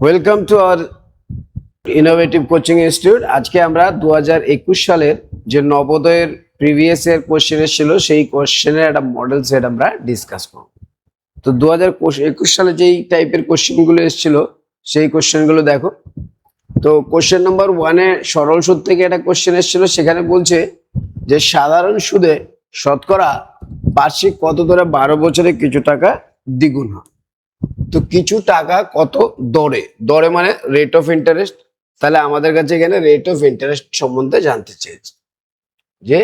Welcome to our innovative coaching institute. আজকে আমরা 2021 সালের যে নবোদয়ের প্রিভিয়াস ইয়ার কোশ্চেন ছিল সেই কোশ্চেনের একটা মডেল সেট আমরা ডিসকাস করব। তো 2021 সালে যেই টাইপের কোশ্চেনগুলো এসেছিল সেই কোশ্চেনগুলো দেখো। তো কোশ্চেন নাম্বার 1-এ সরল সুদ থেকে একটা কোশ্চেন এসেছিল, সেখানে বলছে যে সাধারণ সুদে শতকরা বার্ষিক কত দরে 12 বছরে কিছু টাকা দ্বিগুণ হয়। তো কিছু টাকা কত দরে, দরে মানে রেট অফ ইন্টারেস্ট। তাহলে আমাদের কাছে এখানে রেট অফ ইন্টারেস্ট সম্বন্ধে জানতে চেয়েছে। যে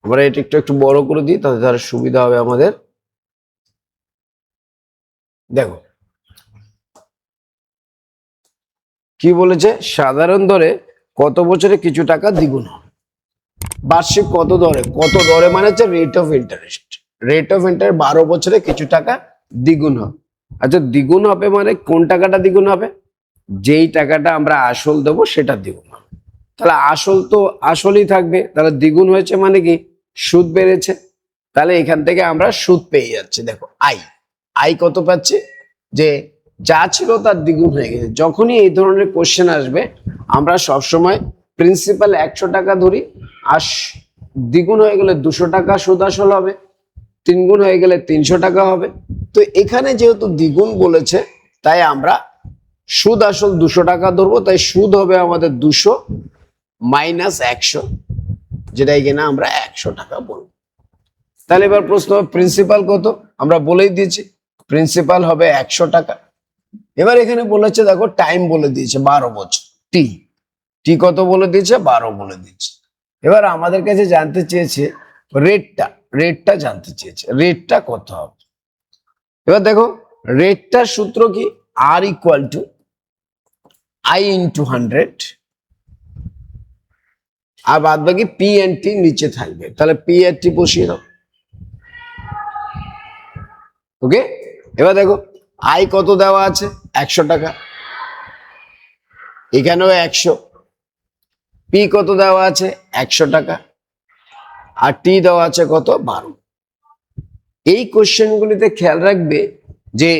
আমরা এটা একটু বড় করে দিই, তাহলে তার সুবিধা হবে আমাদের। দেখো কি বলেছে, সাধারণ দরে কত বছরে কিছু টাকা দ্বিগুণ হয়। বার্ষিক কত দরে, কত দরে মানে হচ্ছে rate of interest. Rate of interest 12 বছরে কিছু টাকা দ্বিগুণ হয়। আচ্ছা, দ্বিগুণ হবে মানে কোন টাকাটা দ্বিগুণ হবে? যেই টাকাটা আমরা আসল দেবো সেটা দ্বিগুণ হবে। তাহলে আসল তো আসলই থাকবে, তাহলে দ্বিগুণ হয়েছে মানে কি সুদ বেড়েছে। তাহলে এখান থেকে আমরা সুদ পেয়ে যাচ্ছি। দেখো আই কত পাচ্ছি, যে যা ছিল তার দ্বিগুণ হয়ে গেছে। যখনই এই ধরনের কোশ্চেন আসবে আমরা সবসময় প্রিন্সিপাল 100 টাকা ধরি, আর দ্বিগুণ হয়ে গেলে 200 টাকা সুদ আসল হবে, 3 গুণ হয়ে গেলে 300 টাকা হবে। তো এখানে যেহেতু দ্বিগুণ বলেছে তাই আমরা সুদ আসল 200 টাকা ধরবো, তাই সুদ হবে আমাদের 200 মাইনাস 100, যেটাই কিনা আমরা 100 টাকা বলবো। তাহলে এবার প্রশ্ন, প্রিন্সিপাল কত? আমরা বলেই দিয়েছি প্রিন্সিপাল হবে 100 টাকা। এবার এখানে বলেছে, দেখো টাইম বলে দিয়েছে 12 বছর, টি কত বলে দিয়েছে? 12 বলে দিয়েছে। এবার আমাদের কাছে জানতে চেয়েছে রেটটা জানতে চেয়েছে, রেটটা কত হবে। এবার দেখো রেটটার সূত্র কি, আর ইকুয়াল টু আই ইন্টু 100, আর বাদ বাকি পি এন্ড টি নিচে থাকবে। তাহলে পি আর টি বসিয়ে দাও। ওকে, এবার দেখো আই কত দেওয়া আছে? 100 টাকা, এখানেও 100। পি কত দেওয়া আছে? 100 টাকা, আর টি দেওয়া আছে কত? 12। এই কোশ্চেনগুলিতে খেয়াল রাখবে যে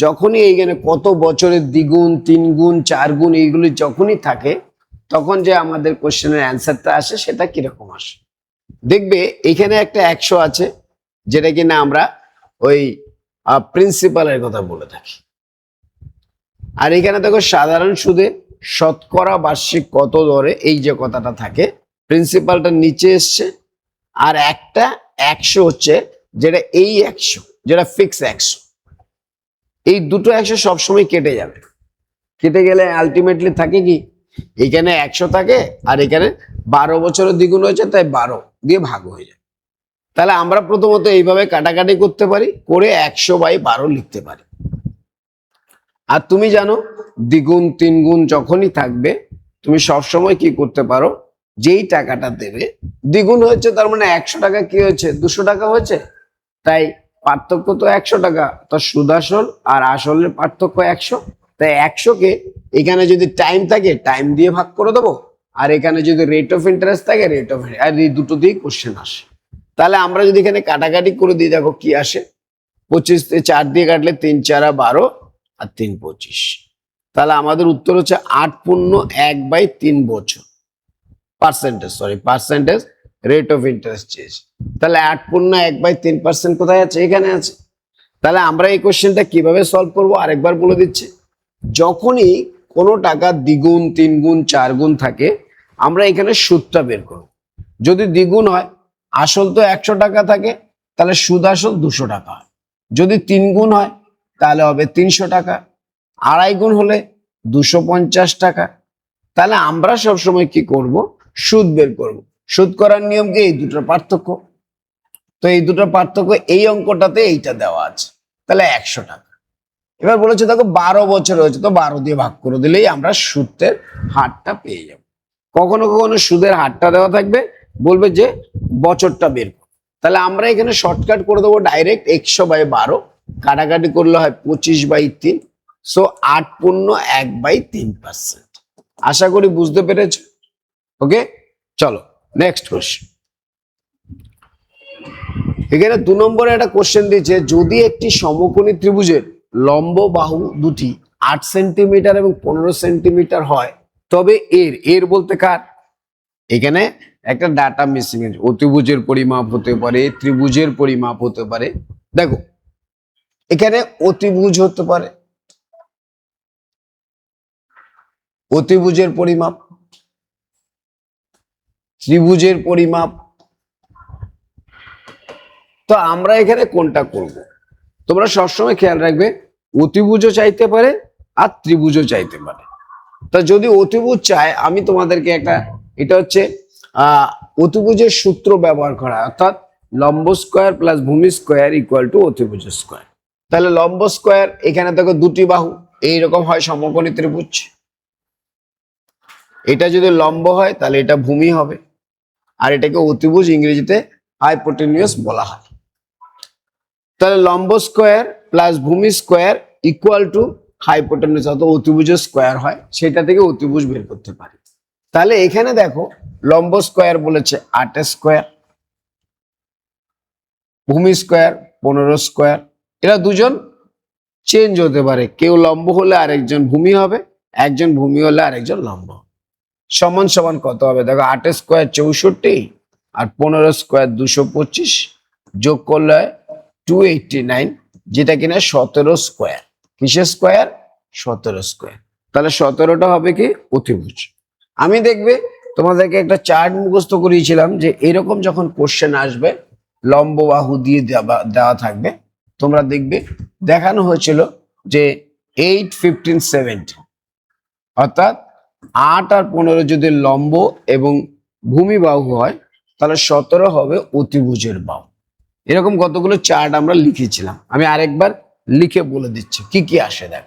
যখনই এইখানে কত বছরের দ্বিগুণ, 3 গুণ, 4 গুণ এইগুলি যখনই থাকে, তখন যে আমাদের কোশ্চেনের অ্যান্সারটা আসে সেটা কিরকম আসে। দেখবে এখানে একটা 100 আছে, যেটা কিনা আমরা ওই প্রিন্সিপালের কথা বলে থাকি। আর এখানে দেখো সাধারণ সুদে শতকরা বার্ষিক কত দরে, এই যে কথাটা থাকে, প্রিন্সিপালটা নিচে এসছে। আর একটা 100 হচ্ছে যেটা এই 100, যেটা ফিক্স 100। এই দুটো 100 সবসময় কেটে যাবে। কেটে গেলে আলটিমেটলি থাকে কি, এখানে 100 থাকে আর এখানে 12 বছরের দ্বিগুণ হয়েছে, তাই 12 দিয়ে ভাগ হয়ে যায়। তাহলে আমরা প্রথমত এইভাবে কাটাকাটি করতে পারি, করে 100/12 লিখতে পারি। আর তুমি জানো দ্বিগুণ, 3 গুণ যখনই থাকবে তুমি সবসময় কি করতে পারো, যেই টাকাটা দেবে দ্বিগুণ হয়েছে তার মানে 100 টাকা কি হয়েছে? 200 টাকা হয়েছে। তাই পার্থক্য তো 100 টাকা, তো সুদ আসল আর আসলের পার্থক্য 100। তাই 100-কে এখানে যদি টাইম থাকে টাইম দিয়ে ভাগ করে দেবো, আর এখানে যদি রেট অফ ইন্টারেস্ট থাকে রেট অফ, আর এই দুটো দিয়ে কোশ্চেন আসে। তাহলে আমরা যদি এখানে কাটাকাটি করে দিই, দেখো কি আসে। 25 4 দিয়ে কাটলে 3 4 12 আর 3 25। তাহলে আমাদের উত্তর হচ্ছে 8.1/3 বছর। পার্সেন্টেজ রেট অফ ইন্টারেস্ট চেয়েছে। তাহলে 8.1/3% কোথায় আছে? এখানে আছে। তাহলে আমরা এই কোশ্চেনটা কিভাবে সলভ করবো আরেকবার বলে দিচ্ছি। যখনই কোনো টাকা দ্বিগুণ, 3 গুণ, 4 গুণ থাকে, আমরা এখানে সুদটা বের করব। যদি দ্বিগুণ হয়, আসল তো 100 টাকা থাকে, তাহলে সুদ আসল 200 টাকা হয়। যদি 3 গুণ হয় তাহলে হবে 300 টাকা, 2.5 গুণ হলে 250 টাকা। তাহলে আমরা সবসময় কি করব, সুদ বের করব। সুদ করার নিয়ম কি? এই দুটোর পার্থক্য। তো এই দুটোর পার্থক্য, এই অঙ্কটাতে এইটা দেওয়া আছে, তাহলে 100 টাকা। এবার বলেছে দেখো 12 বছর হয়েছে, তো 12 দিয়ে ভাগ করে দিলেই আমরা সুদের হারটা পেয়ে যাব। কখনো কখনো সুদের হারটা দেওয়া থাকবে, বলবে যে বছরটা বের করো। তাহলে আমরা এখানে শর্টকাট করে দেবো ডাইরেক্ট 100/12, কাটাকাটি করলে হয় 25/3। সো 8.1/3%। আশা করি বুঝতে পেরেছ। ওকে, চলো নেক্সট কোশ্চেন। এখানে 2 নম্বরে একটা কোশ্চেন দিয়েছে, যদি একটি সমকোণী ত্রিভুজের লম্ব বাহু দুটি 8 সেন্টিমিটার এবং 15 সেন্টিমিটার হয়, তবে এর বলতে কার, এখানে একটা ডাটা মিসিং আছে। অতিভুজের পরিমাপ হতে পারে, ত্রিভুজের পরিমাপ হতে পারে। দেখো এখানে অতিভুজ হতে পারে, অতিভুজের পরিমাপ, ত্রিভুজের পরিমাপ। তো আমরা এখানে কোনটা করব? তোমরা সবসময় খেয়াল রাখবে অতিভুজও চাইতে পারে আর ত্রিভুজও চাইতে পারে। তা যদি অতিভুজ চায়, আমি তোমাদেরকে একটা, এটা হচ্ছে অতিভুজের সূত্র ব্যবহার করা, অর্থাৎ লম্ব স্কয়ার প্লাস ভূমি স্কয়ার ইকুয়াল টু অতিভুজ স্কয়ার। তাহলে লম্ব স্কয়ার, এখানে দেখো দুটি বাহু এইরকম হয় সমকোণী ত্রিভুজ, এটা যদি লম্ব হয় তাহলে এটা ভূমি হবে, আর এটাকে অতিভুজ ইংরেজিতে হাইপোটেনিয়াস বলা হয়। তাহলে লম্ব স্কয়ার প্লাস ভূমি স্কয়ার ইকুয়াল টু হাইপোটেনিয়াস, অর্থাৎ অতিভুজের স্কয়ার হয়, সেটা থেকে অতিভুজ বের করতে পারি। তাহলে এখানে দেখো লম্ব স্কয়ার বলেছে 8 স্কয়ার, ভূমি স্কয়ার 15 স্কয়ার। এরা দুজন চেঞ্জ হতে পারে, কেউ লম্ব হলে আরেকজন ভূমি হবে, একজন ভূমি হলে আরেকজন লম্ব। সমান সমান কত হবে? দেখো 8 স্কয়ার 64 আর 15 স্কয়ার 225, যোগ করলে 289, যেটা কিনা 17 স্কয়ার। কিসের স্কয়ার? 17 স্কয়ার। তাহলে 17টা হবে কি? অতিভুজ। আমি দেখবে তোমাদেরকে একটা চার্ট মুখস্থ করিয়েছিলাম যে এরকম যখন কোশ্চেন আসবে লম্ব বাহু দিয়ে দেওয়া থাকবে, তোমরা দেখবে দেখানো হয়েছিল যে 8, 15, 17, অর্থাৎ 8 আর 15 যদি লম্ব এবং ভূমি বাহু হয়, তাহলে 17 হবে অতিভুজের বাহু। এরকম কতগুলো চার্ট আমরা লিখেছিলাম, আমি আরেকবার লিখে বলে দিচ্ছি কি কি আসে। দেখ,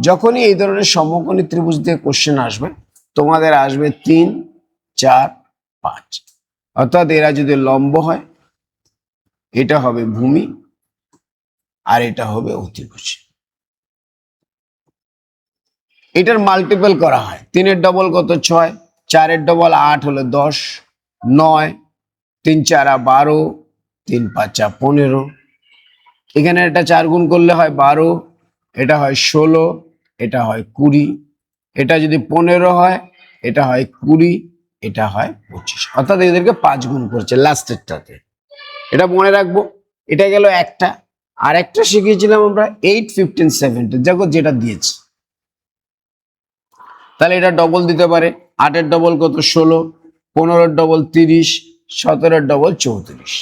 যখনই এই ধরনের সমকোণী ত্রিভুজ দিয়ে কোশ্চেন আসবে, তোমাদের আসবে 3, 4, 5, অর্থাৎ এরা যদি লম্ব হয় এটা হবে ভূমি আর এটা হবে অতিভুজ। এটার মাল্টিপল করা হয়, 3 এর ডবল কত? 6, 4 এর ডবল 8 হলে 10, 9, 3 4 12, 3 5 15। এখানে এটা 4 গুণ করলে হয় 12, এটা হয় 16, এটা হয় 20, এটা যদি 15 হয় এটা হয় 20, এটা হয় 25, অর্থাৎ এদেরকে 5 গুণ করছে লাস্টেরটাতে। এটা মনে রাখবো। এটা গেল একটা। আর একটা শিখিয়েছিলাম আমরা 8, 15, 17, দেখো যেটা দিয়েছে। তাহলে এটা ডবল দিতে পারে, 8 এর ডবল কত? 16, 15 এর ডবল 30, 17 এর ডবল 34।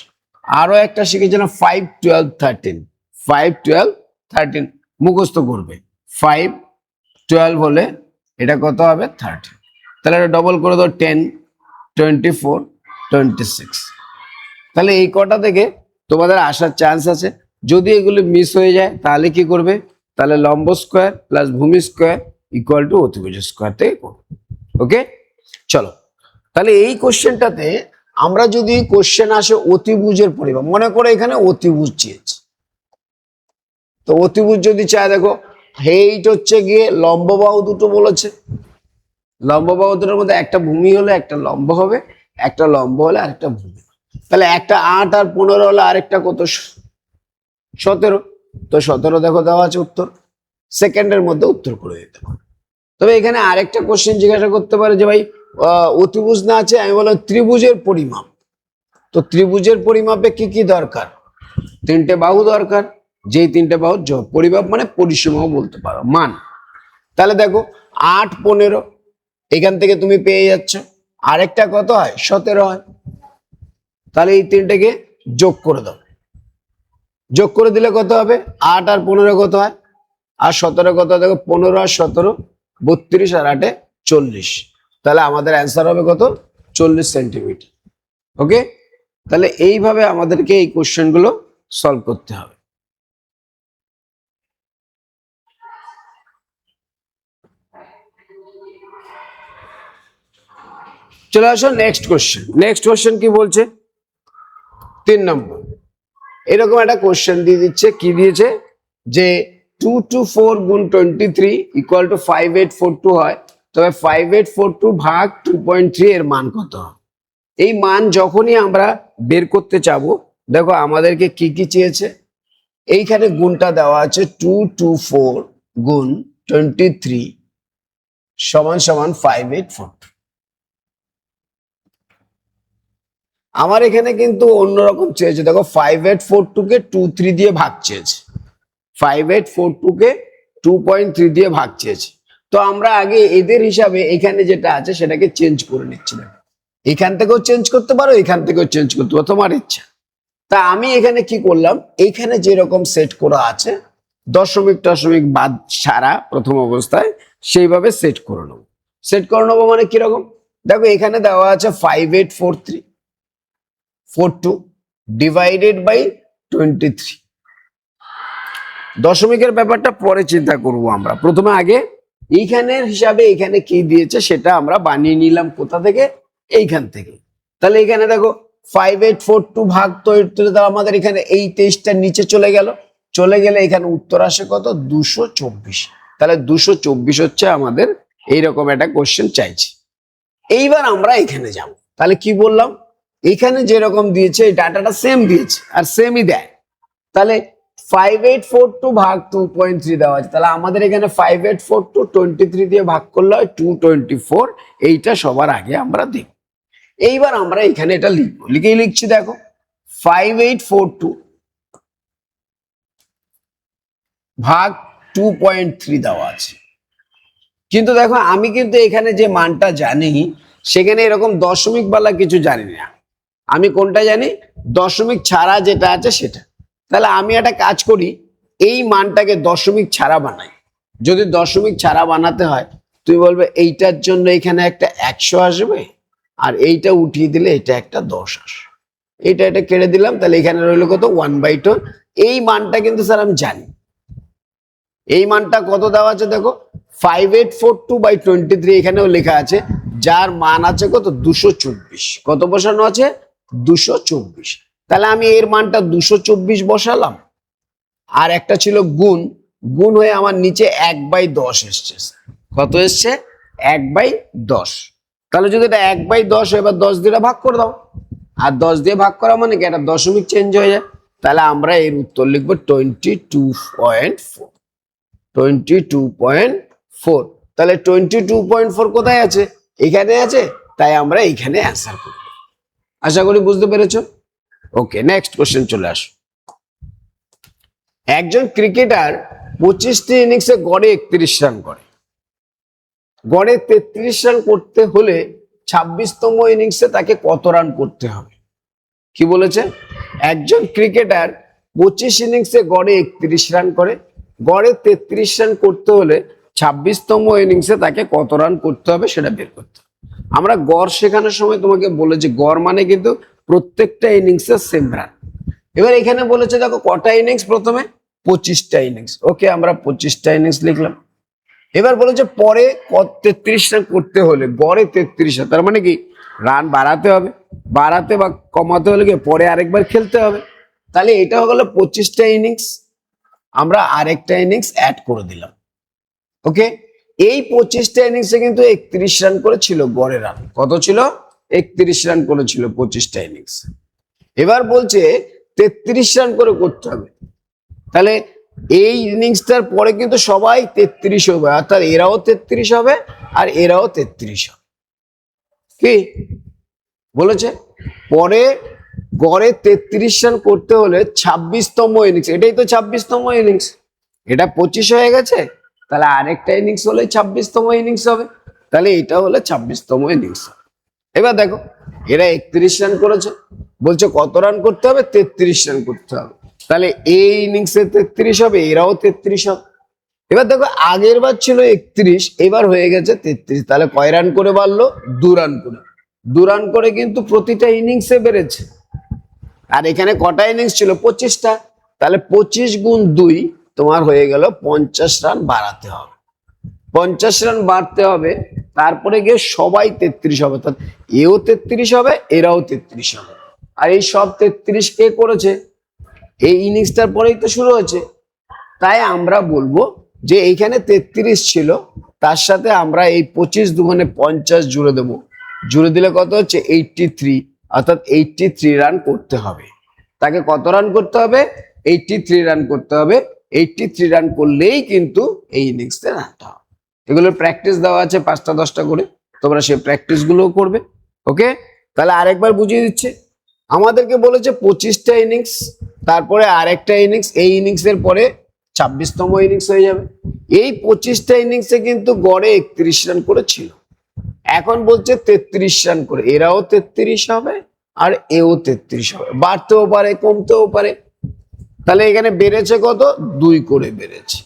আরো একটা শিখেছিলাম 5, 12, 13, 5, 12, 13 মুখস্থ করবে। 5, 12 হলে এটা কত হবে? 30। তাহলে এটা ডবল করে দাও, 10, 24, 26। তাহলে এই কটা থেকে তোমাদের আসার চান্স আছে। যদি এগুলো মিস হয়ে যায় তাহলে কি করবে? তাহলে লম্ব স্কয়ার প্লাস ভূমি স্কয়ার ইকুয়াল টু অতিভুজ স্কয়ার থেকে করবে। ওকে, চলো। তাহলে এই কোশ্চেনটাতে আমরা যদি কোশ্চেন আসে অতিভুজের পরিমাপ, মনে করে এখানে অতিভুজ চেয়েছে, তো অতিভুজ যদি চায়, দেখো এইট হচ্ছে গিয়ে লম্ব বাহু দুটো বলেছে, লম্ব বাহু দুটোর মধ্যে একটা ভূমি হলে একটা লম্ব হবে, একটা লম্ব হলে আরেকটা ভূমি। তাহলে একটা 8 আর 15 হলে আরেকটা কত? 17। তো 17 দেখো দেওয়া আছে উত্তর, সেকেন্ডের মধ্যে উত্তর করে দিতে পারো। তবে এখানে আরেকটা কোশ্চেন জিজ্ঞাসা করতে পারে যে ভাই অতিভুজ না আছে, আমি বললাম ত্রিভুজের পরিমাপ। তো ত্রিভুজের পরিমাপে কি কি দরকার? 3টে বাহু দরকার, যেই 3টে বাহুর পরিমাপ মানে পরিসীমাও বলতে পারো, মান। তাহলে দেখো 8, 15 এখান থেকে তুমি পেয়ে যাচ্ছ, আরেকটা কত হয়? 17 হয়। তাহলে এই 3টেকে যোগ করে দাও, যোগ করে দিলে কত হবে? 8 আর 15 কত হয়? আর 17 কত? দেখো 15 আর 17 32 আর 8 40। তাহলে আমাদের অ্যান্সার হবে কত? 40 সেন্টিমিটার। ওকে, তাহলে এইভাবে আমাদেরকে এই কোশ্চেন গুলো সলভ করতে হবে। চলে আসো নেক্সট কোশ্চেন। নেক্সট কোশ্চেন কি বলছে? 3 নম্বর। এরকম একটা কোশ্চেন দিয়ে দিচ্ছে, কি দিয়েছে যে 2 to 4 গুণ 23 ইকুয়াল টু 5842 হয়, তবে 5842 ভাগ 2.3 এর মান কত? এই মান যখনই আমরা বের করতে চাবো, দেখো আমাদেরকে কি কি চেয়েছে? এইখানে গুণটা দেওয়া আছে 224 গুণ 23 সমান সমান 5842। আমার এখানে কিন্তু অন্যরকম চেয়েছে, দেখো 5842 কে 23 দিয়ে ভাগ চেয়েছে, 5842 কে 2.3 দিয়ে ভাগ চেয়েছে। তো আমরা আগে এদের হিসাবে এখানে যেটা আছে সেটাকে চেঞ্জ করে নিচ্ছি। এখান থেকেও চেঞ্জ করতে পারো, এখান থেকেও চেঞ্জ করতে পারো, তোমার ইচ্ছা। তা আমি এখানে কি করলাম, এইখানে যেরকম সেট করা আছে দশমিক টশমিক বাদ ছাড়া প্রথম অবস্থায় সেইভাবে সেট করে নেবো। সেট করে নেবো মানে কিরকম, দেখো এখানে দেওয়া আছে 584342 ডিভাইডেড বাই 23। দশমিকের ব্যাপারটা পরে চিন্তা করব আমরা, প্রথমে আগে এইখানের হিসাবে এখানে কি দিয়েছে সেটা আমরা বানিয়ে নিলাম। কোথা থেকে, এইখান থেকে। তাহলে এখানে দেখো 5842 ভাগ তো আমাদের এখানে এই 23টা নিচে চলে গেল, চলে গেলে এখানে উত্তর আসে কত, 224। তাহলে 224 হচ্ছে আমাদের এইরকম একটা কোশ্চেন চাইছি। এইবার আমরা এখানে যাব, তাহলে কি বললাম, এখানে যেরকম দিয়েছে এই ডাটাটা সেম দিয়েছে আর সেমই দেয়। তাহলে 5842 ভাগ 2.3 দেওয়া আছে, তাহলে আমাদের এখানে 5842 23 দিয়ে ভাগ করলে হয় 224। এইটা সবার আগে আমরা দেখব। এইবার আমরা এখানে এটা লিখবো, লিখছি দেখো 5842 ভাগ 2.3 দেওয়া আছে। কিন্তু দেখো আমি কিন্তু এখানে যে মানটা জানি সেখানে এরকম দশমিক বালা কিছু জানি না, আমি কোনটা জানি, দশমিক ছাড়া যেটা আছে সেটা। তাহলে আমি একটা কাজ করি, এই মানটাকে দশমিক ছাড়া বানাই। যদি দশমিক ছাড়া বানাতে হয় তুমি বলবে এইটার জন্য এখানে একটা 100 আসবে, আর এইটা উঠিয়ে দিলে এটা একটা 10 আসবে, এটা কেটে দিলাম, তাহলে এখানে রইল কত, 1/2। এই মানটা কিন্তু স্যার আমি জানি। এই মানটা কত দেওয়া আছে দেখো, 5842/23 এখানেও লেখা আছে, যার মান আছে কত, 224। কত বসানো আছে, 224। তাহলে আমি এর মানটা 224 বসালাম, আর একটা ছিল গুণ, গুণ হয়ে আমার নিচে 1/10 এসছে। কত এসছে, 1/10। তাহলে যদি এটা 1/10 হয়, এবার 10 দিয়ে ভাগ করে দাও, আর 10 দিয়ে ভাগ করা মানে কি, একটা দশমিক চেঞ্জ হয়ে যায়। তাহলে আমরা এর উত্তর লিখবো 22.4। 22.4। তাহলে 22.4 কোথায় আছে, এখানে আছে, তাই আমরা এইখানে অ্যান্সার করব। আশা করি বুঝতে পেরেছো। ওকে, নেক্সট কোশ্চেন চলে আসো। একজন ক্রিকেটার 25টি ইনিংসে গড়ে 31 রান করে, গড়ে 33 রান করতে হলে 26তম ইনিংসে তাকে কত রান করতে হবে। কি বলেছে, একজন ক্রিকেটার 25 ইনিংসে গড়ে 31 রান করে, গড়ে 33 রান করতে হলে 26তম ইনিংসে তাকে কত রান করতে হবে সেটা বের করতে হবে। আমরা গড় শেখানোর সময় তোমাকে বলেছি, গড় মানে কিন্তু প্রত্যেকটা ইনিংসের সেম রান। এবার এখানে বলেছে দেখো কটা ইনিংস, প্রথমে 25টা ইনিংস। ওকে, আমরা 25টা ইনিংস লিখলাম। এবার বলেছে পরে 33 রান করতে হলে, গড়ে 33 রান, তার মানে কি রান বাড়াতে হবে, বাড়াতে বা কমাতে হলে কি পরে আরেকবার খেলতে হবে। তাহলে এটা হলো 25টা ইনিংস, আমরা আরেকটা ইনিংস অ্যাড করে দিলাম। ওকে, এই 25টা ইনিংসে কিন্তু 31 রান করেছিল গড়ে রান, কত ছিল, 31 রান করেছিল 25টা ইনিংস। এবার বলছে 33 রান করে করতে হবে, তাহলে এই ইনিংসটার পরে কিন্তু সবাই 33 হবে, অর্থাৎ এরাও 33 হবে আর এরাও 33 হবে। কি বলেছে, পরে গড়ে 33 রান করতে হলে 26তম ইনিংস, এটাই তো 26তম ইনিংস, এটা 25 হয়ে গেছে, তাহলে আরেকটা ইনিংস হলে 26তম ইনিংস হবে, তাহলে এটা হলে 26তম ইনিংস। এবার দেখো এরা 31 রান করেছে, বলছে কত রান করতে হবে, 33 রান করতে হবে, তাহলে এই ইনিংসে 33 হবে, এরাও 33 হবে। এবার দেখো আগের বার ছিল 31, এবার হয়ে গেছে 33, তাহলে কয় রান করে বাড়লো, 2 রান করে। 2 রান করে কিন্তু প্রতিটা ইনিংসে বেড়েছে। আর এখানে কটা ইনিংস ছিল, 25টা, তাহলে 25 গুণ 2 তোমার হয়ে গেল 50 রান বাড়াতে হবে। 50 রান বাড়তে হবে, তারপরে গিয়ে সবাই 33 হবে, অর্থাৎ এও 33 হবে, এরাও 33 হবে। আর এই সব 33 কে করেছে, এই ইনিংসটার পরেই তো শুরু হয়েছে, তাই আমরা বলবো যে এইখানে 33 ছিল, তার সাথে আমরা এই 25 দুগুণে 50 জুড়ে দেবো, জুড়ে দিলে কত হচ্ছে 83, অর্থাৎ 83 রান করতে হবে। তাকে কত রান করতে হবে, 83 রান করতে হবে। 83 রান করলেই কিন্তু এই ইনিংসে রানটা হবে। এগুলোর প্র্যাকটিস দেওয়া আছে 5টা 10টা করে, তোমরা সেই প্র্যাকটিস গুলো করবে। ওকে, তাহলে আরেকবার বুঝিয়ে দিচ্ছে। আমাদেরকে বলেছে 25টা ইনিংস, তারপরে আরেকটা ইনিংস, এই ইনিংসের পরে 26তম ইনিংস হয়ে যাবে। এই 25টা ইনিংসে কিন্তু গড়ে 31 রান করে ছিল, এখন বলছে 33 রান করে। এরাও 33 হবে আর এও 33 হবে, বাড়তেও পারে কমতেও পারে। তাহলে এখানে বেড়েছে কত? 2 করে বেড়েছে।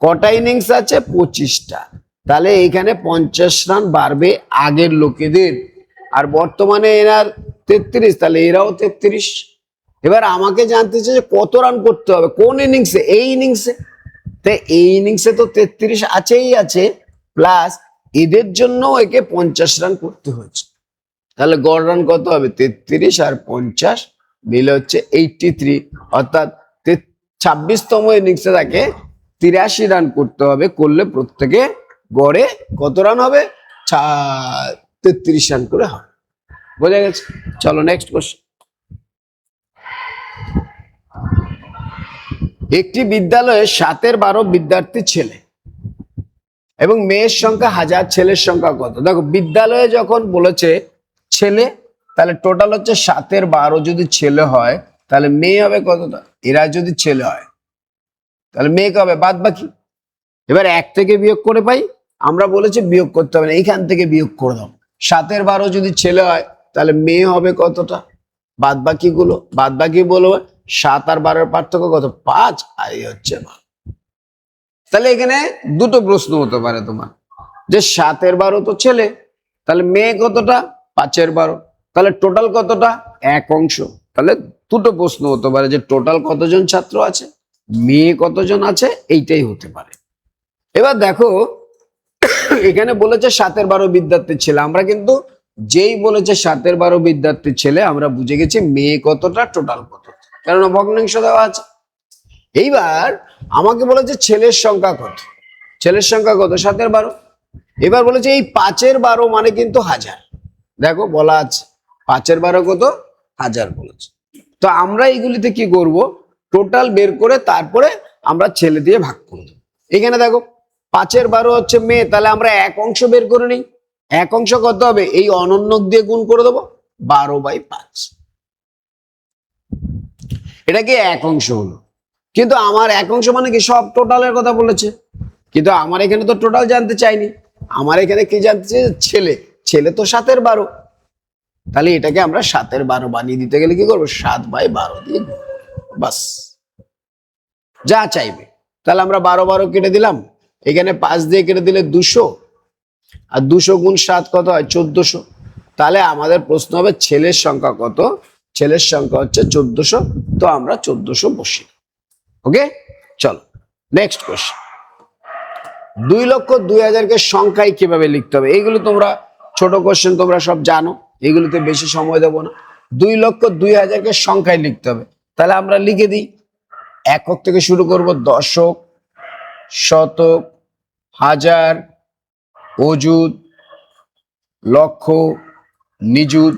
কটা ইনিংস আছে? 25টা। তাহলে এখানে 50 রান বাড়বে আগের লোকেদের, আর বর্তমানে এনার 33, তাহলে এরাও 33। এবার আমাকে জানতে চাই যে কত রান করতে হবে, কোন ইনিংসে? এই ইনিংসে। তাই এই ইনিংসে তো 33 আছেই আছে, প্লাস এদের জন্য একে 50 রান করতে হয়েছে। তাহলে গড় রান কত হবে? 33 আর 50 মিলে হচ্ছে 83, অর্থাৎ 26তম ইনিংসে তাকে 83 রান করতে হবে। করলে প্রত্যেকে গড়ে কত রান হবে? 33 রান করে হবে। বোঝা গেছে? চলো নেক্সট কোশ্চেন। একটি বিদ্যালয়ে 7-এর 12 বিদ্যার্থী ছেলে এবং মেয়ের সংখ্যা 1000, ছেলের সংখ্যা কত? দেখো, বিদ্যালয়ে যখন বলেছে ছেলে, তাহলে টোটাল হচ্ছে 7-এর 12 যদি ছেলে হয়, তাহলে মেয়ে হবে কতটা? এরা যদি ছেলে হয় তাহলে মেয়ে হবে বাদ বাকি। এবার 1 থেকে বিয়োগ করে পাই, আমরা বলেছি বিয়োগ করতে হবে না, এইখান থেকে বিয়োগ করে দাও। 7-এর 12 যদি ছেলে হয় তাহলে মেয়ে হবে কতটা? বাদ বাকি গুলো, বাদ বাকি বলবো 7 আর 12-এর পার্থক্য কত? 5, আর এই হচ্ছে 12। তাহলে এখানে দুটো প্রশ্ন হতে পারে তোমার, যে 7-এর 12 তো ছেলে, তাহলে মেয়ে কতটা? 5-এর 12, তাহলে টোটাল কতটা? 1 অংশ। তাহলে দুটো প্রশ্ন হতে পারে, যে টোটাল কতজন ছাত্র আছে, মেয়ে কতজন আছে, এইটাই হতে পারে। এবার দেখো, এখানে বলেছে 7-এর 12 বিদ্যার্থী ছেলে, আমরা কিন্তু যেই বলেছে 7-এর 12 বিদ্যার্থী ছেলে, আমরা বুঝে গেছি মেয়ে কতটা, টোটাল কত, কেননা ভগ্নাংশ দেওয়া আছে। এইবার আমাকে বলেছে ছেলের সংখ্যা কত, ছেলের সংখ্যা কত? 7-এর 12। এবার বলেছে এই 5-এর 12 মানে কিন্তু 1000। দেখো বলা আছে 5-এর 12 কত? 1000 বলেছে। তো আমরা এইগুলিতে কি করব? টোটাল বের করে তারপরে আমরা ছেলে দিয়ে ভাগ করে দেবো। এখানে দেখো 5-এর 12 হচ্ছে মেয়ে, তাহলে আমরা 1 অংশ বের করে নিই। 1 অংশ কত হবে? এই অনন্যক দিয়ে গুণ করে দেবো, 12/5। এটা কি 1 অংশ হলো। কিন্তু আমার 1 অংশ মানে কি? সব টোটালের কথা বলেছে, কিন্তু আমার এখানে তো টোটাল জানতে চাইনি, আমার এখানে কি জানতে চাই? ছেলে। ছেলে তো 7-এর 12, তাহলে এটাকে আমরা 7-এর 12 বানিয়ে দিতে গেলে কি করবো? 7/12 দিয়ে গুণ, বাস, যা চাইবে। তাহলে আমরা 12 কেটে দিলাম, এখানে 5 দিয়ে কেটে দিলে 200, আর 200 গুণ 7 কত হয়? 1400। তাহলে আমাদের প্রশ্ন হবে ছেলের সংখ্যা কত? ছেলের সংখ্যা হচ্ছে 1400, তো আমরা 1400 বসি। ওকে, চলো নেক্সট কোশ্চেন। 2,02,000-কে সংখ্যায় কিভাবে লিখতে হবে? এইগুলো তোমরা ছোট কোশ্চেন, তোমরা সব জানো, এগুলোতে বেশি সময় দেবো না। 2,02,000-কে সংখ্যায় লিখতে হবে, তাহলে আমরা লিখে দিই। একক থেকে শুরু করব, দশক, শতক, হাজার, অযুত, লক্ষ, নিযুত,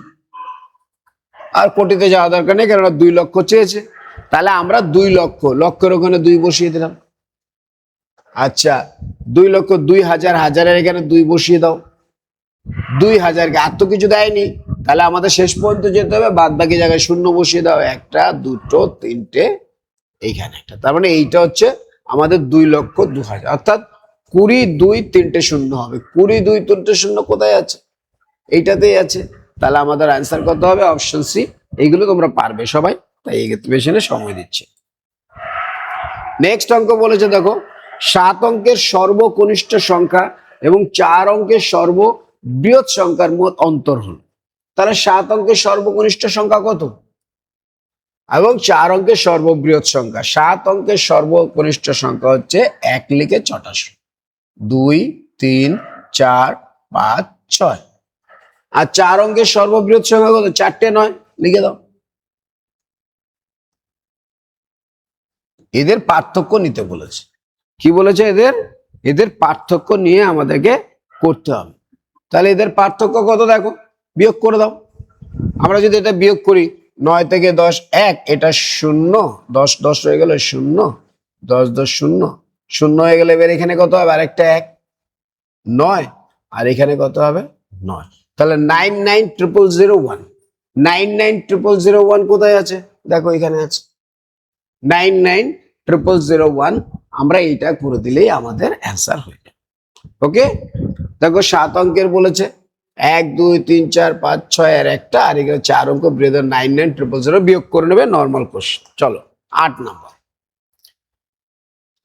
আর কোটিতে যাওয়া দরকার নেই, কেননা 2 লক্ষ চেয়েছে। তাহলে আমরা 2 লক্ষ, লক্ষের ওখানে 2 বসিয়ে দিলাম। আচ্ছা, 2 লক্ষ, 2,000, হাজারের এখানে 2 বসিয়ে দাও। 2,000-কে আর তো কিছু দেয়নি, তাহলে আমাদের শেষ পর্যন্ত যেতে হবে, বাদ বাকি জায়গায় শূন্য বসিয়ে দাও। 1টা, 2টো, 3টে, এইখানে একটা। তার মানে এইটা হচ্ছে আমাদের 2,02,000, অর্থাৎ 20, 2, 3টে শূন্য হবে। 20, 2, 3টে শূন্য কোথায় আছে? এইটাতেই আছে। তাহলে আমাদের অ্যান্সার কত হবে? Option C. এইগুলো তোমরা পারবে সবাই, তাই এগিয়ে পেছনে সময় দিচ্ছে। নেক্সট অঙ্ক বলেছে, দেখো 7 অঙ্কের সর্বকনিষ্ঠ সংখ্যা এবং 4 অঙ্কের সর্ববৃহৎ সংখ্যার মধ্যে অন্তর হল। তাহলে 7 অঙ্কের সর্বকনিষ্ঠ সংখ্যা কত এবং 4 অঙ্কের সর্ববৃহৎ সংখ্যা? 7 অঙ্কের সর্বকনিষ্ঠ সংখ্যা হচ্ছে 1 লিখে 6টা, 2, 3, 4, 5, 6। আর 4 অঙ্কের সর্ববৃহৎ সংখ্যা কত? 4টে 9, লিখে দাও। এদের পার্থক্য নিতে বলেছে। কি বলেছে? এদের পার্থক্য নিয়ে আমাদেরকে করতে হবে। তাহলে এদের পার্থক্য কত? দেখো, বিয়োগ করে দাও। আমরা যদি এটা বিয়োগ করি 9 থেকে 10 1, এটা 0, 10 10 হয়ে গেল 0, 10 10 0, 0 হয়ে গেলে এবার এখানে কত হবে? আরেকটা 1, 9, আর এখানে কত হবে? 9। তাহলে 99001, 99001 কোথায় আছে? দেখো এখানে আছে 99001। আমরা এইটা করে দিলেই আমাদের অ্যান্সার হয়ে যাবে। ওকে, দেখো 7 অঙ্কের বলেছে 1 2 3 4 5 6 আর একটা, আর এখানে 4 অঙ্ক ব্রেদার 99000 বিয়োগ করে নেবে, নর্মাল কোশ্চেন। চলো 8 নাম্বার।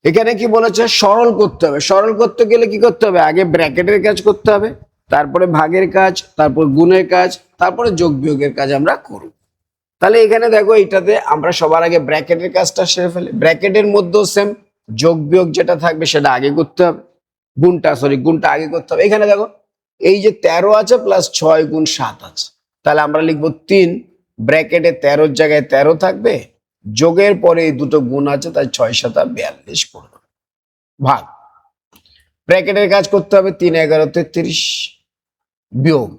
এখানে কি বলেছে? সরল করতে হবে। সরল করতে গেলে কি করতে হবে? আগে ব্র্যাকেটের কাজ করতে হবে, তারপরে ভাগের কাজ, তারপর গুণের কাজ, তারপরে যোগ বিয়োগের কাজ আমরা করব। তাহলে এখানে দেখো এইটাতে আমরা সবার আগে ব্র্যাকেটের কাজটা সেরে ফেলি। ব্র্যাকেটের মধ্যেও সেম, যোগ বিয়োগ যেটা থাকবে সেটা আগে করতে হবে, গুণটা আগে করতে হবে। এখানে দেখো এই যে 13 আছে প্লাস 6 গুণ 7 আছে, তাহলে আমরা লিখবো 3, ব্র্যাকেটে 13 জায়গায় 13 থাকবে, যোগের পরে এই দুটো গুণ আছে, তাই 6 7 42 করবে। ভাগ, ব্র্যাকেটের কাজ করতে হবে 3 11 33, বিয়োগ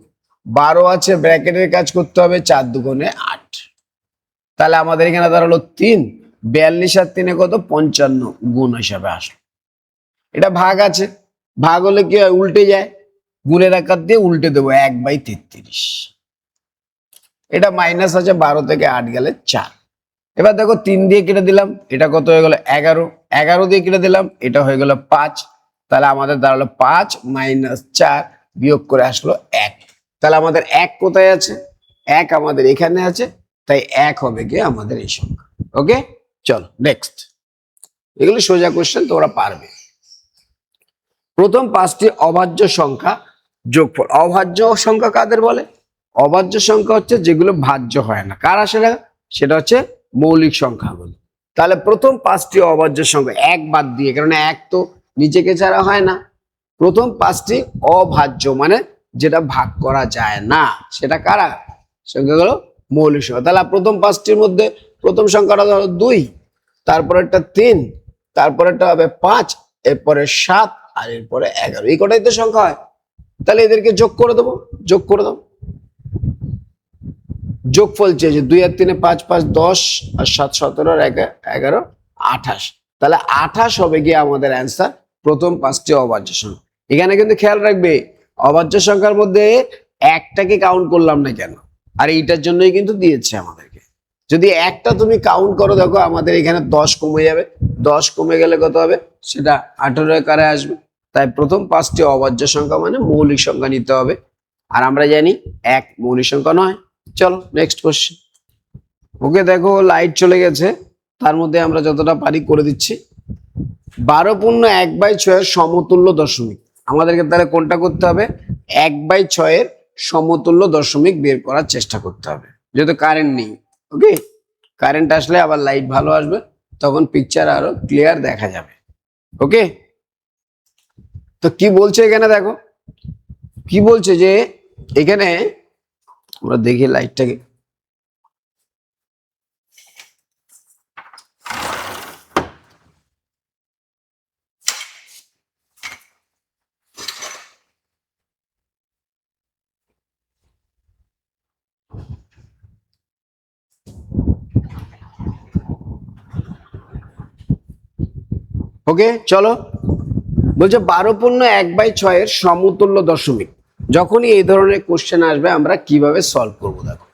12 আছে, ব্র্যাকেটের কাজ করতে হবে 4 2 8। তাহলে আমাদের এখানে দাঁড়ালো 3, 42 আর 3 কত? 55 গুণ হিসাবে আসলো। এটা ভাগ আছে, ভাগ হলে কি হয়? উল্টে যায়, গুণের আকার দিয়ে উল্টে দেবো 1/33। এটা মাইনাস আছে, 12 থেকে 8 গেলে 4। এবার দেখো 3 দিয়ে কেটে দিলাম, এটা কত হয়ে গেল? 11, 11 দিয়ে কেটে দিলাম, এটা হয়ে গেল 5। তাহলে আমাদের দাঁড়ালো 5 - 4 বিয়োগ করে আসলো 1। তাহলে আমাদের 1 কোথায় আছে? 1 আমাদের এখানে আছে, তাই 1 হবে কি আমাদের এই সংখ্যা। ওকে, চলো নেক্সট। এগুলো সোজা কোশ্চেন, তোমরা পারবে। প্রথম 5টি অভাজ্য সংখ্যা যোগফল। অভাজ্য সংখ্যা কাদের বলে? অভাজ্য সংখ্যা হচ্ছে যেগুলো ভাজ্য হয় না। কার আসে না? সেটা হচ্ছে মৌলিক সংখ্যাগুলো। তাহলে প্রথম 5টি অভাজ্য সংখ্যা 1 বাদ দিয়ে, কারণ 1 তো নিজেকে ছাড়া হয় না। প্রথম 5টি অভাজ্য মানে যেটা ভাগ করা যায় না, সেটা কারা? সংখ্যাগুলো মৌলিক সংখ্যা। তাহলে প্রথম 5টির মধ্যে প্রথম সংখ্যাটা ধরো 2, তারপরেরটা 3, তারপরেরটা হবে 5, এরপরে 7, আর এরপরে 11। এই কটাই তো সংখ্যা হয়। তাহলে এদেরকে যোগ করে দেবো, যোগ করে দেবো। যোগফল চেয়েছে 2 আর 3 5 5 10, আর 7 17 আর 11 28। তাহলে 28 হবে গিয়ে আমাদের অ্যান্সার প্রথম 5টি অভাজ্য সংখ্যা। এখানে কিন্তু খেয়াল রাখবে, অভাজ্য সংখ্যার মধ্যে একটাকে কাউন্ট করলাম না কেন, আর এইটার জন্যই কিন্তু দিয়েছে আমাদেরকে। যদি একটা তুমি কাউন্ট করো, দেখো আমাদের এখানে 10 কমে যাবে, 10 কমে গেলে কত হবে? সেটা 18 আকারে আসবে। তাই প্রথম 5টি অভাজ্য সংখ্যা মানে মৌলিক সংখ্যা নিতে হবে, আর আমরা জানি 1 মৌলিক সংখ্যা নয়। চলো নেক্সট কোশ্চেন। ওকে, দেখো লাইট চলে গেছে, তার মধ্যে আমরা যতটা পারি করে দিচ্ছি। 12 পূর্ণ 1/6 এর সমতুল্য দশমিক। আমাদেরকে তাহলে কোনটা করতে হবে? 1/6 এর সমতুল্য দশমিক বের করার চেষ্টা করতে হবে, যেহেতু কারেন্ট নেই। ওকে, কারেন্ট আসলে আবার লাইট ভালো আসবে, তখন পিকচার আরো ক্লিয়ার দেখা যাবে। ওকে, তো কি বলছে এখানে? দেখো কি বলছে, যে এখানে আমরা দেখি লাইটটাকে। ওকে, চলো। বলছে 12 পূর্ণ 1/6 এর সমতুল্য দশমিক। যখনই এই ধরনের কোশ্চেন আসবে আমরা কিভাবে সলভ করব? দেখো